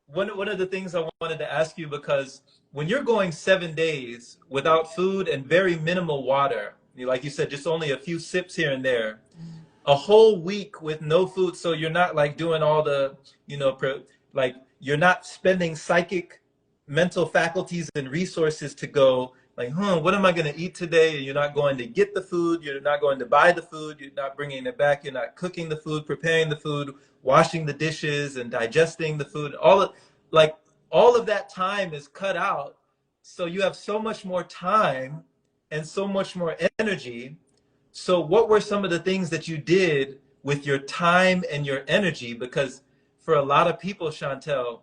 one of the things I wanted to ask you, because when you're going 7 days without food and very minimal water, like you said, just only a few sips here and there, a whole week with no food, so you're not like doing all the, like, you're not spending psychic mental faculties and resources to go like, what am I going to eat today? You're not going to get the food, you're not going to buy the food, you're not bringing it back, you're not cooking the food, preparing the food, washing the dishes and digesting the food. All of that time is cut out, so you have so much more time and so much more energy. So what were some of the things that you did with your time and your energy? Because for a lot of people, Shawntell,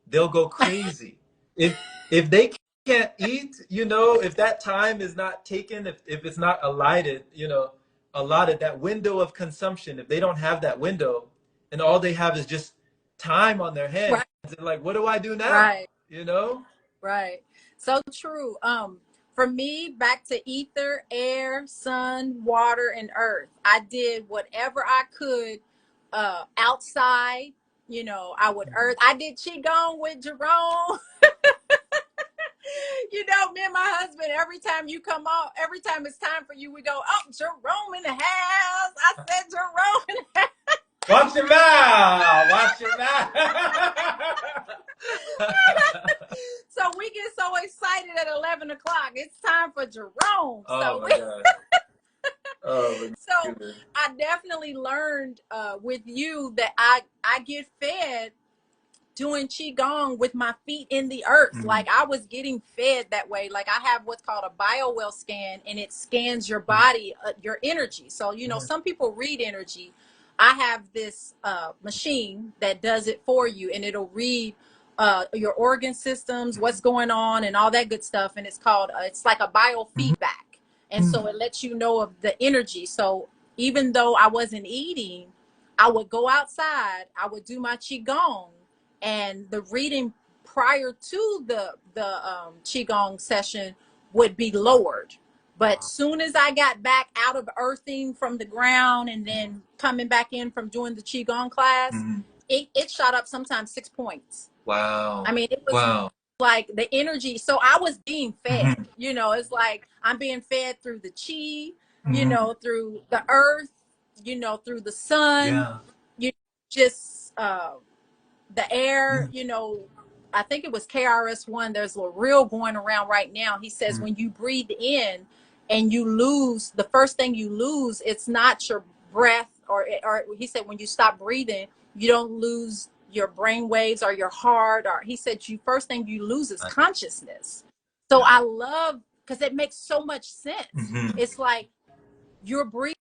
they'll go crazy. If they can't eat, if that time is not taken, if it's not allotted that window of consumption, if they don't have that window and all they have is just time on their hands, Right. they're like, what do I do now? Right. You know? Right. So true. For me, back to ether, air, sun, water, and earth. I did whatever I could outside. I would earth. I did qigong with Jerome. You know, me and my husband, every time you come on, every time it's time for you, we go, oh, Jerome in the house. I said Jerome in the house. Watch your mouth. Watch your mouth. So we get so excited at 11 o'clock. It's time for Jerome. Oh my God. Oh my So goodness. I definitely learned with you that I get fed doing qigong with my feet in the earth. Mm-hmm. Like I was getting fed that way. Like I have what's called a bio scan, and it scans your body, your energy. So you know, some people read energy. I have this machine that does it for you, and it'll read your organ systems, what's going on, and all that good stuff. And it's called it's like a biofeedback, and so it lets you know of the energy. So even though I wasn't eating, I would go outside, I would do my qigong, and the reading prior to the qigong session would be lowered. But soon as I got back out of earthing from the ground and then coming back in from doing the qigong class, it shot up sometimes 6 points. Wow. I mean, it was like the energy. So I was being fed, you know, it's like I'm being fed through the chi, you know, through the earth, you know, through the sun, you just the air, you know. I think it was KRS-One. There's a reel going around right now. He says when you breathe in and you lose, the first thing you lose, it's not your breath, or he said when you stop breathing, you don't lose your brain waves or your heart, or he said you first thing you lose is consciousness. So I love, because it makes so much sense. It's like you're breathing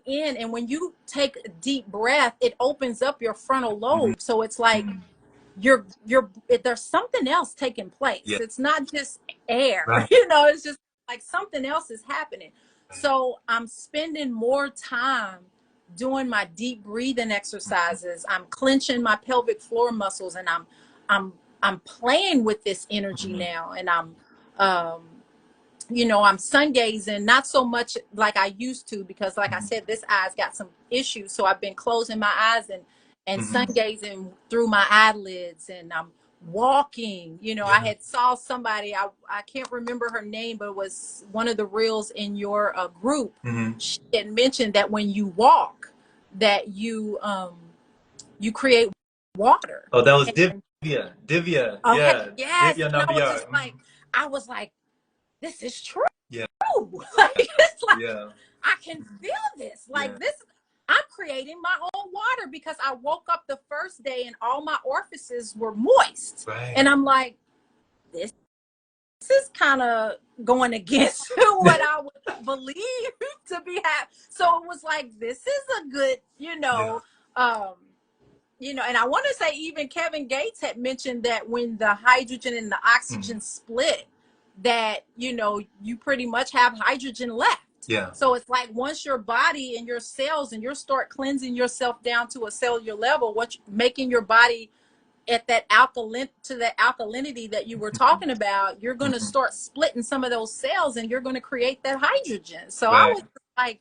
in, and when you take a deep breath, it opens up your frontal lobe. So it's like there's something else taking place. It's not just air, you know, it's just like something else is happening. So I'm spending more time doing my deep breathing exercises. I'm clenching my pelvic floor muscles, and I'm playing with this energy now, and I'm you know, I'm sun gazing, not so much like I used to, because like I said, this eye's got some issues. So I've been closing my eyes and sun gazing through my eyelids, and I'm walking. You know, I had saw somebody, I can't remember her name, but it was one of the reels in your group. She had mentioned that when you walk, that you create water. Oh, that was Divya. Divya. Okay, Yeah. yes. Divya And I was just Nambiar. like, I was like, this is true. Yeah. Like, it's like, I can feel this. Like this, I'm creating my own water, because I woke up the first day and all my orifices were moist. And I'm like, this is kind of going against what I would believe to be happening. So it was like, this is a good, you know, you know, and I want to say even Kevin Gates had mentioned that when the hydrogen and the oxygen split, that, you know, you pretty much have hydrogen left. So it's like once your body and your cells, and you start cleansing yourself down to a cellular level, making your body at that alkalinity that you were talking about, you're going to start splitting some of those cells, and you're going to create that hydrogen. So I was like,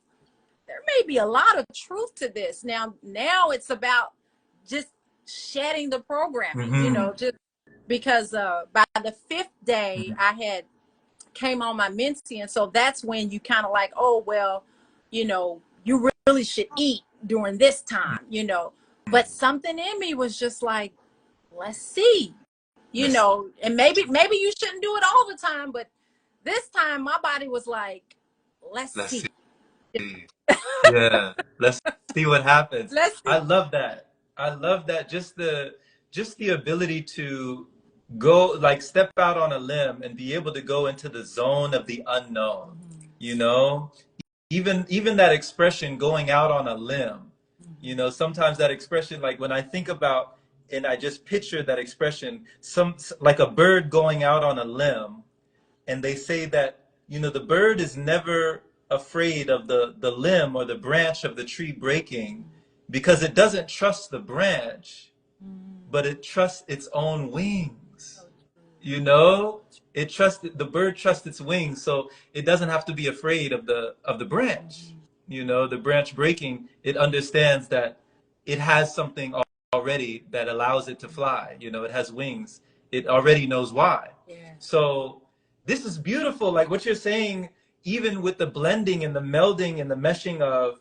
there may be a lot of truth to this. Now it's about just shedding the programming, you know, just because by the 5th day I had came on my Mincy, and so that's when you kind of like, oh well, you know, you really should eat during this time, you know. But something in me was just like, let's see, you know, and maybe you shouldn't do it all the time, but this time my body was like, let's see. Yeah. Let's see what happens. Let's see. I love that. I love that. Just the ability to go, like, step out on a limb and be able to go into the zone of the unknown. You know, even that expression, going out on a limb, you know, sometimes that expression, like when I think about, and I just picture that expression, like a bird going out on a limb, and they say that, you know, the bird is never afraid of the limb or the branch of the tree breaking, because it doesn't trust the branch, but it trusts its own wings. You know, the bird trusts its wings, so it doesn't have to be afraid of the branch. You know, the branch breaking, it understands that it has something already that allows it to fly. You know, it has wings. It already knows why. So this is beautiful. Like what you're saying, even with the blending and the melding and the meshing of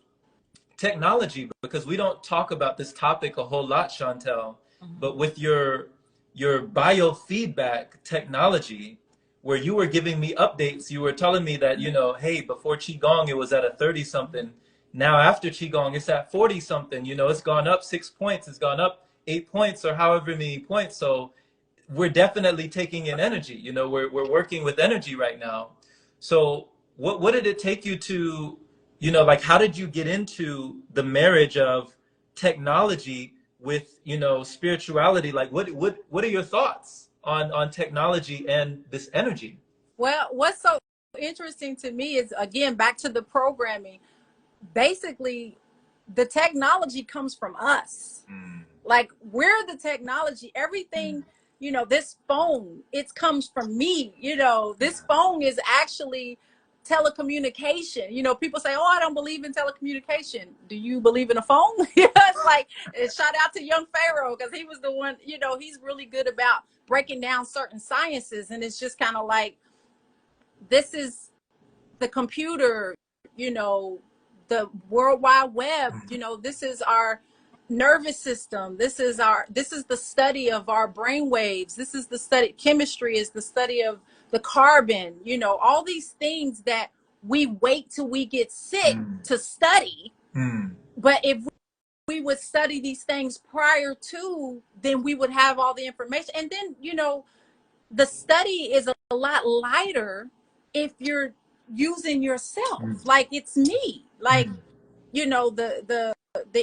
technology, because we don't talk about this topic a whole lot, Shawntell, but with your biofeedback technology, where you were giving me updates, you were telling me that, you know, hey, before Qigong, it was at a 30 something. Now after Qigong, it's at 40 something. You know, it's gone up 6 points, it's gone up 8 points, or however many points. So we're definitely taking in energy. You know, we're working with energy right now. So what did it take you to, you know, like how did you get into the marriage of technology with, you know, spirituality? Like what are your thoughts on technology and this energy? Well, what's so interesting to me is, again, back to the programming. Basically, the technology comes from us. Like, we're the technology. Everything, you know, this phone, it comes from me. You know, this phone is actually telecommunication. You know, people say, oh, I don't believe in telecommunication. Do you believe in a phone? It's like, shout out to young Pharaoh, because he was the one, you know, he's really good about breaking down certain sciences. And it's just kind of like, this is the computer, you know, the World Wide Web, you know, this is our nervous system. This is the study of our brain waves. This is the study, chemistry is the study of the carbon, you know, all these things that we wait till we get sick to study. But if we would study these things prior to, then we would have all the information. And then, you know, the study is a lot lighter if you're using yourself. Like, it's me. Like, you know, the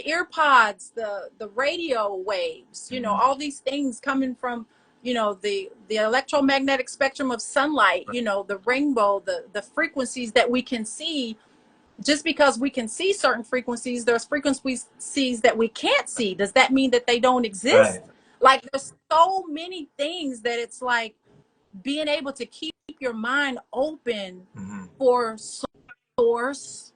ear pods, the radio waves, you know, all these things coming from, you know, the electromagnetic spectrum of sunlight, you know, the rainbow, the frequencies that we can see. Just because we can see certain frequencies, there's frequencies that we can't see. Does that mean that they don't exist? Right. Like, there's so many things that it's like being able to keep your mind open for source,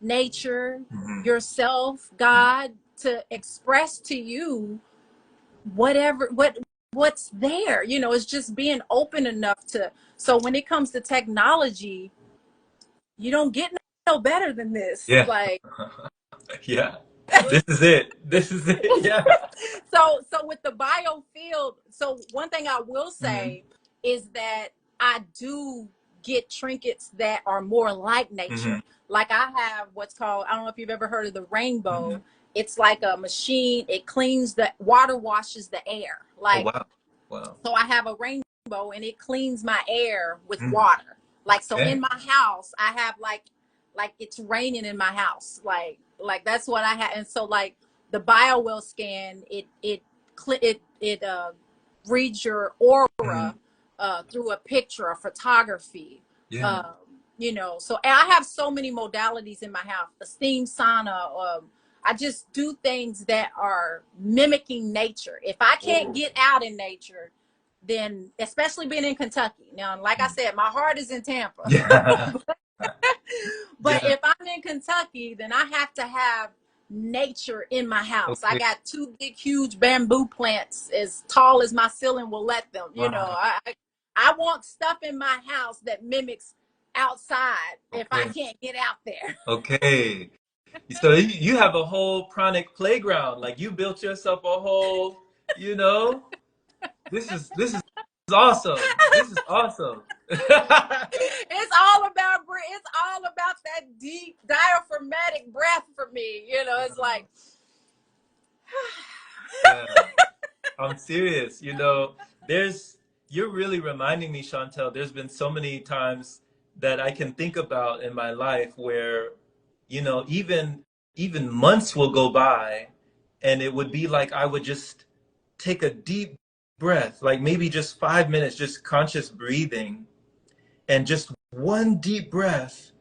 nature, yourself, God, to express to you what's there. You know, it's just being open enough to. So when it comes to technology, you don't get no better than this. Yeah. Like, Yeah. This is it. This is it. Yeah. so with the biofield, so one thing I will say is that I do get trinkets that are more like nature. Like, I have what's called, I don't know if you've ever heard of the rainbow. It's like a machine. It cleans the water, washes the air. Oh, Like, wow. Wow. so I have a rainbow and it cleans my air with water. Like, so in my house, I have like it's raining in my house. Like that's what I have. And so, like, the BioWell scan, it reads your aura through a picture, a photography. Yeah. You know, so I have so many modalities in my house. The steam sauna. I just do things that are mimicking nature. If I can't get out in nature, then, especially being in Kentucky. Now, like I said, my heart is in Tampa. Yeah. But Yeah. if I'm in Kentucky, then I have to have nature in my house. I Okay. got two big, huge bamboo plants as tall as my ceiling will let them. You know, Wow. I want stuff in my house that mimics outside if I Okay. can't get out there. Okay. So you have a whole pranic playground. Like you built yourself a whole, you know, this is awesome. This is awesome. It's all about that deep diaphragmatic breath for me. You know, it's like, Yeah. I'm serious. You know, you're really reminding me, Shawntell, there's been so many times that I can think about in my life where, you know, even months will go by and it would be like I would just take a deep breath, like maybe just 5 minutes, just conscious breathing and just one deep breath.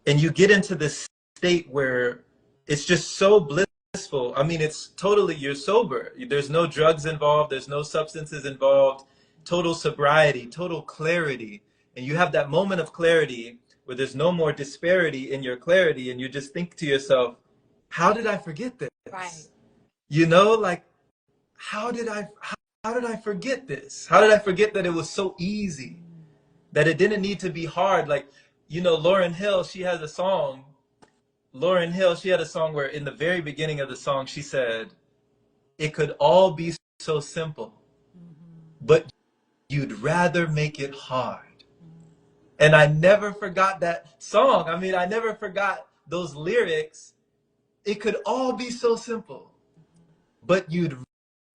And you get into this state where it's just so blissful. I mean, it's totally, you're sober. There's no drugs involved. There's no substances involved. Total sobriety, total clarity. And you have that moment of clarity where there's no more disparity in your clarity. And you just think to yourself, how did I forget right. this? You know, like, how did I forget this? How did I forget that it was so easy? that it didn't need to be hard. Like, you know, Lauryn Hill, she has a song. Lauryn Hill, she had a song where in the very beginning of the song, she said, it could all be so simple, but you'd rather make it hard. And I never forgot that song. I mean, I never forgot those lyrics. It could all be so simple, but you'd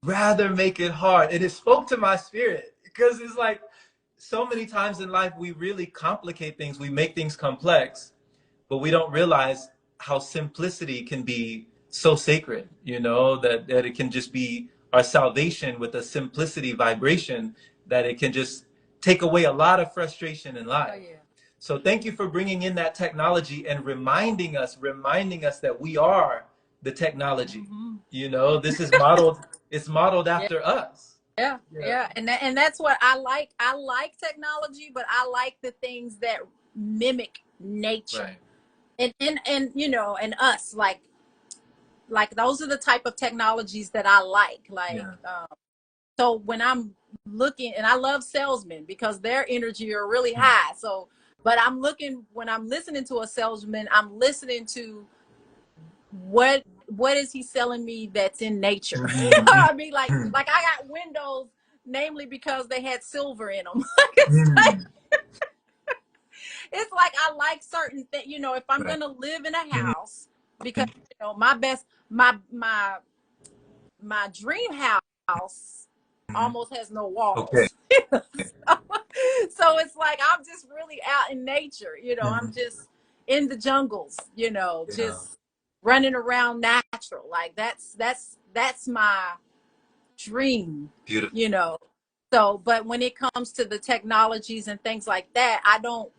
rather make it hard. And it spoke to my spirit because it's like so many times in life, we really complicate things. We make things complex, but we don't realize how simplicity can be so sacred, you know, that it can just be our salvation with a simplicity vibration, that it can just take away a lot of frustration in life. Oh, yeah. So thank you for bringing in that technology and reminding us that we are the technology. Mm-hmm. You know, this is modeled, it's modeled after us. Yeah, yeah. And that's what I like. I like technology, but I like the things that mimic nature. Right. And you know, and us, like those are the type of technologies that I like. So when I'm looking, and I love salesmen because their energy are really high. So, but I'm looking, when I'm listening to a salesman, I'm listening to what is he selling me that's in nature? Mm-hmm. You know what I mean? Like I got windows, namely because they had silver in them. It's like I like certain things, you know, if I'm gonna live in a house, because you know, my dream house almost has no walls. Okay. So it's like I'm just really out in nature, you know, I'm just in the jungles, you know, just running around natural. Like that's my dream. Beautiful. You know. So, but when it comes to the technologies and things like that, I don't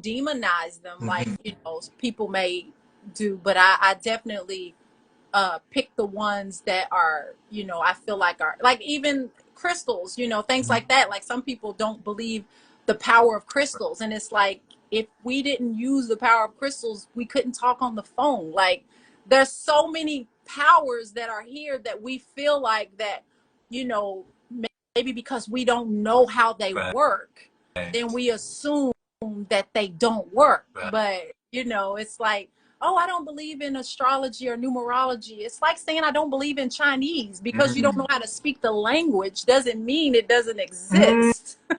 demonize them like, you know, people may do, but I definitely pick the ones that are, you know, I feel like are like even crystals, you know, things like that. Like some people don't believe the power of crystals, and it's like, if we didn't use the power of crystals, we couldn't talk on the phone. Like there's so many powers that are here that we feel like that, you know, maybe because we don't know how they work, then we assume that they don't work. But you know, it's like, oh, I don't believe in astrology or numerology. It's like saying I don't believe in Chinese. Because you don't know how to speak the language doesn't mean it doesn't exist. So,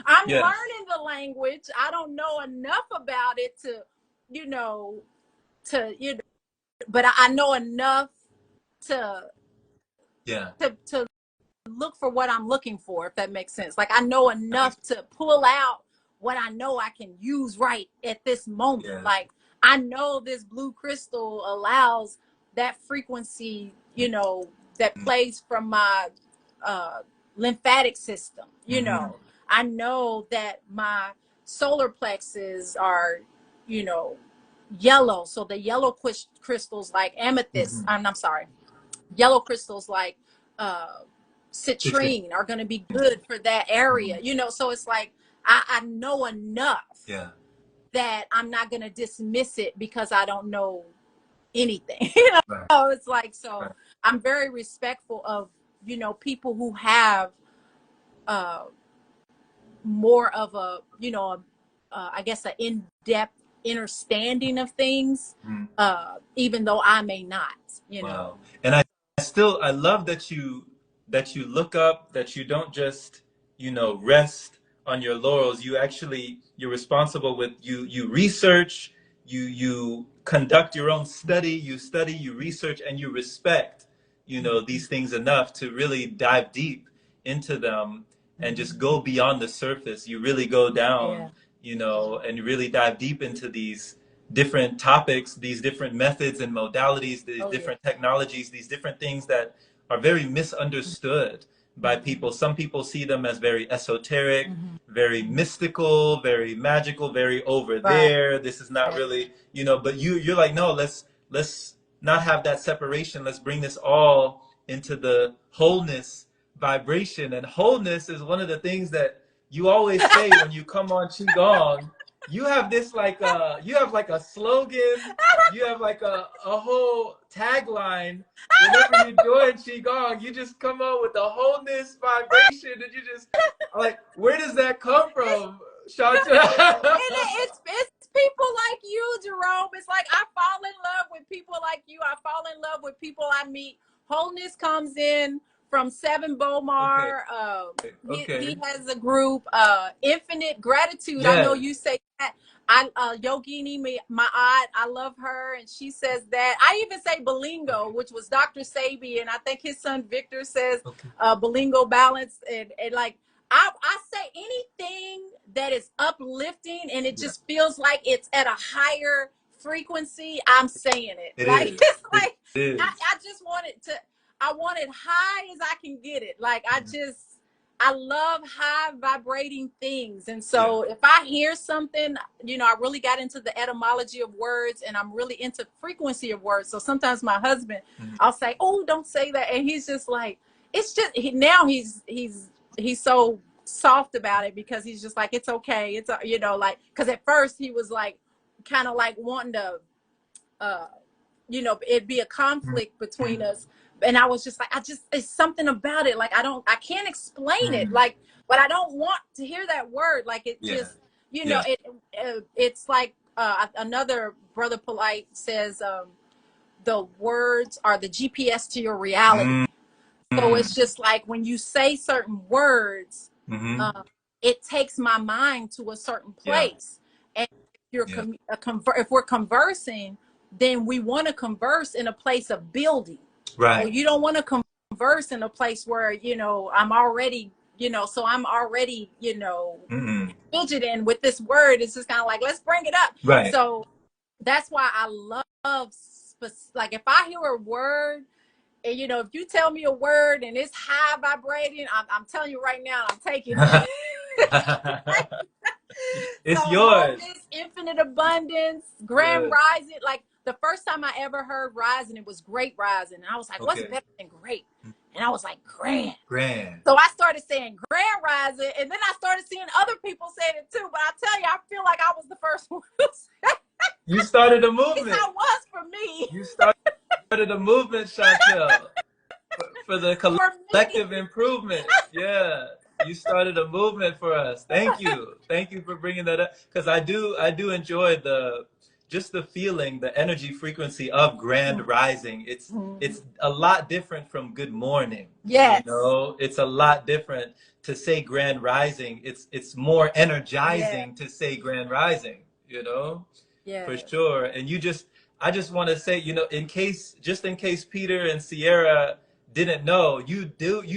I'm learning the language. I don't know enough about it to, you know, but I know enough to look for what I'm looking for, if that makes sense. Like I know enough to pull out what I know I can use right at this moment. Yeah. Like I know this blue crystal allows that frequency, you know, that plays from my lymphatic system. You know, I know that my solar plexus are, you know, yellow. So the yellow crystals like amethyst, I'm sorry, yellow crystals like citrine are going to be good for that area, you know. So it's like I know enough that I'm not going to dismiss it because I don't know anything. You know, it's like, so I'm very respectful of, you know, people who have more of a, you know, I guess an in-depth understanding of things, even though I may not, you know. And I love that you look up, that you don't just, you know, rest on your laurels. You're responsible with, you research, you conduct your own study, you research, and you respect, you know, these things enough to really dive deep into them and just go beyond the surface. You really go down, you know, and you really dive deep into these different topics, these different methods and modalities, these different technologies, these different things that are very misunderstood by people. Some people see them as very esoteric, very mystical, very magical, very over there. This is not really, you know, but you're like, no, let's not have that separation. Let's bring this all into the wholeness vibration. And wholeness is one of the things that you always say when you come on Qigong. You have this like you have like a slogan You have like a whole tagline. Whenever you join Qigong, you just come up with the wholeness vibration, and you just like, where does that come from, Shawntell? It's people like you, Jerome. It's like I fall in love with people like you. I fall in love with people I meet. Wholeness comes in from Seven Okay, Bomar. He okay, has a group. Infinite Gratitude. I know yes, you say that. I Yogini Ma'at. I love her, and she says that. I even say okay, Bilingo, which was Dr. Sebi, and I think his son Victor says okay, Bilingo balance, and like I say anything that is uplifting and it yeah, just feels like it's at a higher frequency, I'm saying it. it Like is, it's it like is. I just want it to I want it high as I can get it. Like Mhm. I love high vibrating things. And Yeah, so if I hear something, I really got into the etymology of words and I'm really into frequency of words. So sometimes my husband, mhm. I'll say, "Oh, don't say that." And he's just like, it's just now he's so soft about it because he's just like, it's okay. It's like, because at first he was like kind of like wanting to uh it'd be a conflict between us, and I was just like, it's something about it, like I can't explain it, Mhm. like, but I don't want to hear that word, like it Yeah, just yeah. it's like another brother polite says, the words are the GPS to your reality. So Mm-hmm. it's just like when you say certain words, Mm-hmm. um, it takes my mind to a certain Yeah, place. And if you're yeah. if we're conversing, then we want to converse in a place of building. So Right. you don't want to converse in a place where I'm already so I'm already Mm-hmm. fidgeting with this word. It's just kind of like, let's bring it up. Right. So that's why I love like if I hear a word, and if you tell me a word and it's high vibrating, I'm telling you right now, I'm taking it. So It's yours. wholeness, infinite abundance, grand Yes. rising. Like the first time I ever heard rising, it was great rising. And I was like, what's Okay. better than great? And I was like, grand. Grand. So I started saying grand rising, and then I started seeing other people saying it too. But I tell you, I feel like I was the first one who said it. You started a At least movement. I was for me. You started a movement, Chantel, for the For me. collective improvement. Yeah. You started a movement for us. Thank you. Thank you for bringing that up. Because I do enjoy just the feeling, the energy frequency of grand rising. It's a lot different from good morning. Yes. It's a lot different to say grand rising. It's more Yeah. energizing to say grand rising, you know? For Yeah. sure. And I just want to say, just in case Peter and Sierra didn't know, you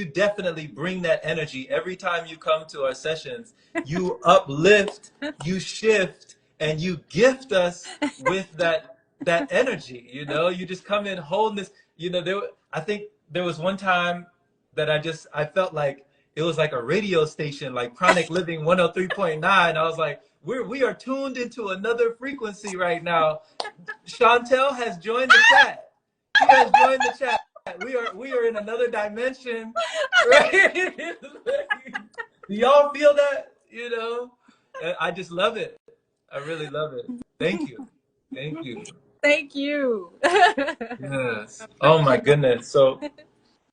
definitely bring that energy every time you come to our sessions. You uplift, you shift, and you gift us with that energy. You just come in wholeness. I think there was one time that I felt like it was like a radio station, like Chronic Living 103.9. I was like, we are tuned into another frequency right now. Shawntell has joined the chat. She has joined the chat. We are in another dimension. Right? Do y'all feel that? I just love it. I really love it. Thank you. Thank you. Thank you. Yes. Oh my goodness. So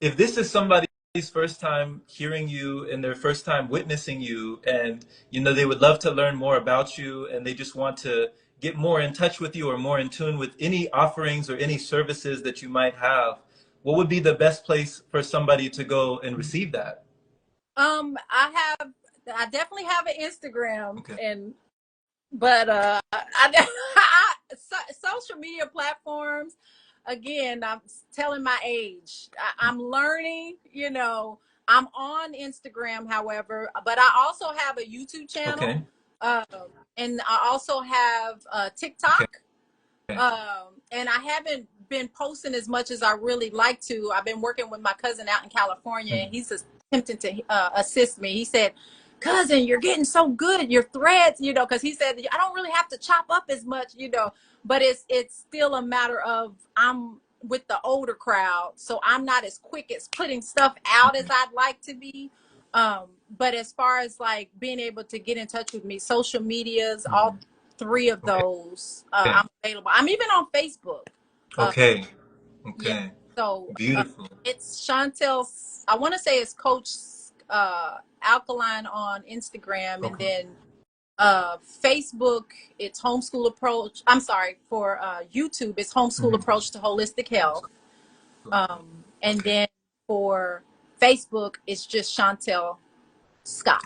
if this is somebody's first time hearing you and their first time witnessing you, and they would love to learn more about you, and they just want to get more in touch with you or more in tune with any offerings or any services that you might have, what would be the best place for somebody to go and receive that? I definitely have an Instagram, Okay. but social media platforms. Again, I'm telling my age. I'm learning. I'm on Instagram, however, but I also have a YouTube channel, Okay. um, and I also have Okay. TikTok. And I haven't been posting as much as I really like to. I've been working with my cousin out in California, and Mhm. he's attempting to assist me. He said, "Cousin, you're getting so good at your threads," because he said I don't really have to chop up as much, but it's still a matter of I'm with the older crowd, so I'm not as quick as putting stuff out as Okay. I'd like to be. But as far as like being able to get in touch with me, social medias, all Mhm. 3 of Okay. those. I'm available. I'm even on Facebook. Okay. Yeah. Okay. So Beautiful. it's Shawntell. I want to say it's Coach Alkaline on Instagram, and Okay. then Facebook, it's Homeschool Approach. I'm sorry, for YouTube, it's Homeschool Mhm. Approach to Holistic Health. And Okay. then for Facebook, it's just Shawntell Scott.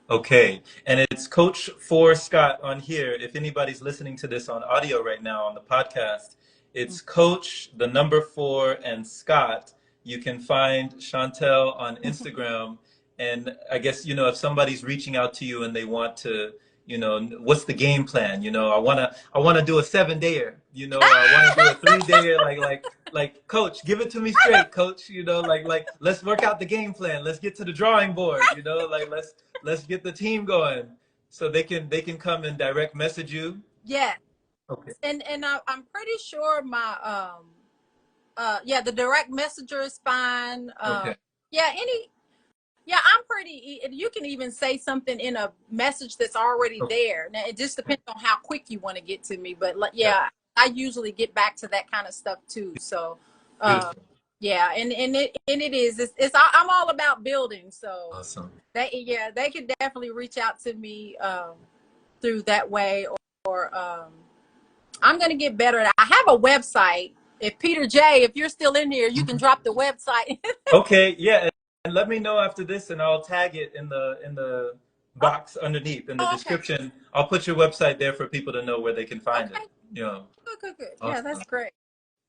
Okay, and it's Coach for Scott on here. If anybody's listening to this on audio right now on the podcast, it's Coach, the number 4, and Scott. You can find Shawntell on Instagram. And I guess, if somebody's reaching out to you and they want to, what's the game plan? I wanna do a 7-dayer, or I want to do a 3-dayer, like Coach, give it to me straight, Coach. Let's work out the game plan. Let's get to the drawing board. Let's get the team going, so they can come and direct message you. Yeah. Okay. And I'm pretty sure my the direct messenger is fine. Okay. Yeah, I'm pretty, you can even say something in a message that's already Okay. there. Now, it just depends on how quick you want to get to me. But Yeah. yeah, I usually get back to that kind of stuff too. So, Beautiful. yeah, and it is. I'm all about building. So Awesome. they could definitely reach out to me through that way, or I'm gonna get better at it. I have a website. If Peter J, if you're still in here, you can drop the website. Okay. Yeah. And let me know after this, and I'll tag it in the box underneath in the Okay. description. I'll put your website there for people to know where they can find Okay. it. Yeah. Good. Yeah, Awesome. that's great.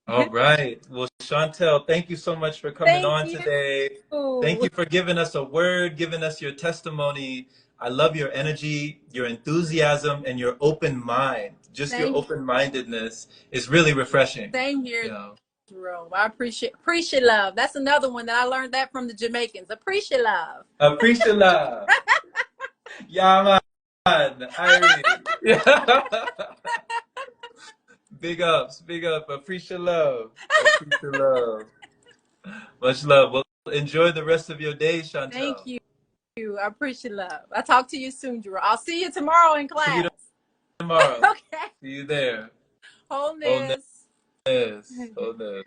All right. Well, Shawntell, thank you so much for coming Thank on you. today. Thank you for giving us a word, giving us your testimony. I love your energy, your enthusiasm, and your open mind. Just your Thank you. open-mindedness is really refreshing. Same here, Yeah. Jerome. I appreciate love. That's another one that I learned that from the Jamaicans. Appreciate love. Appreciate love. Yeah, man. Irie. Yeah. Big ups, big up. Appreciate love. Appreciate love. Much love. Well, enjoy the rest of your day, Thank Shawntell. you. I appreciate love. I'll talk to you soon, Jerome. I'll see you tomorrow in See you class. tomorrow. Okay. See you there. Wholeness. Wholeness. Wholeness.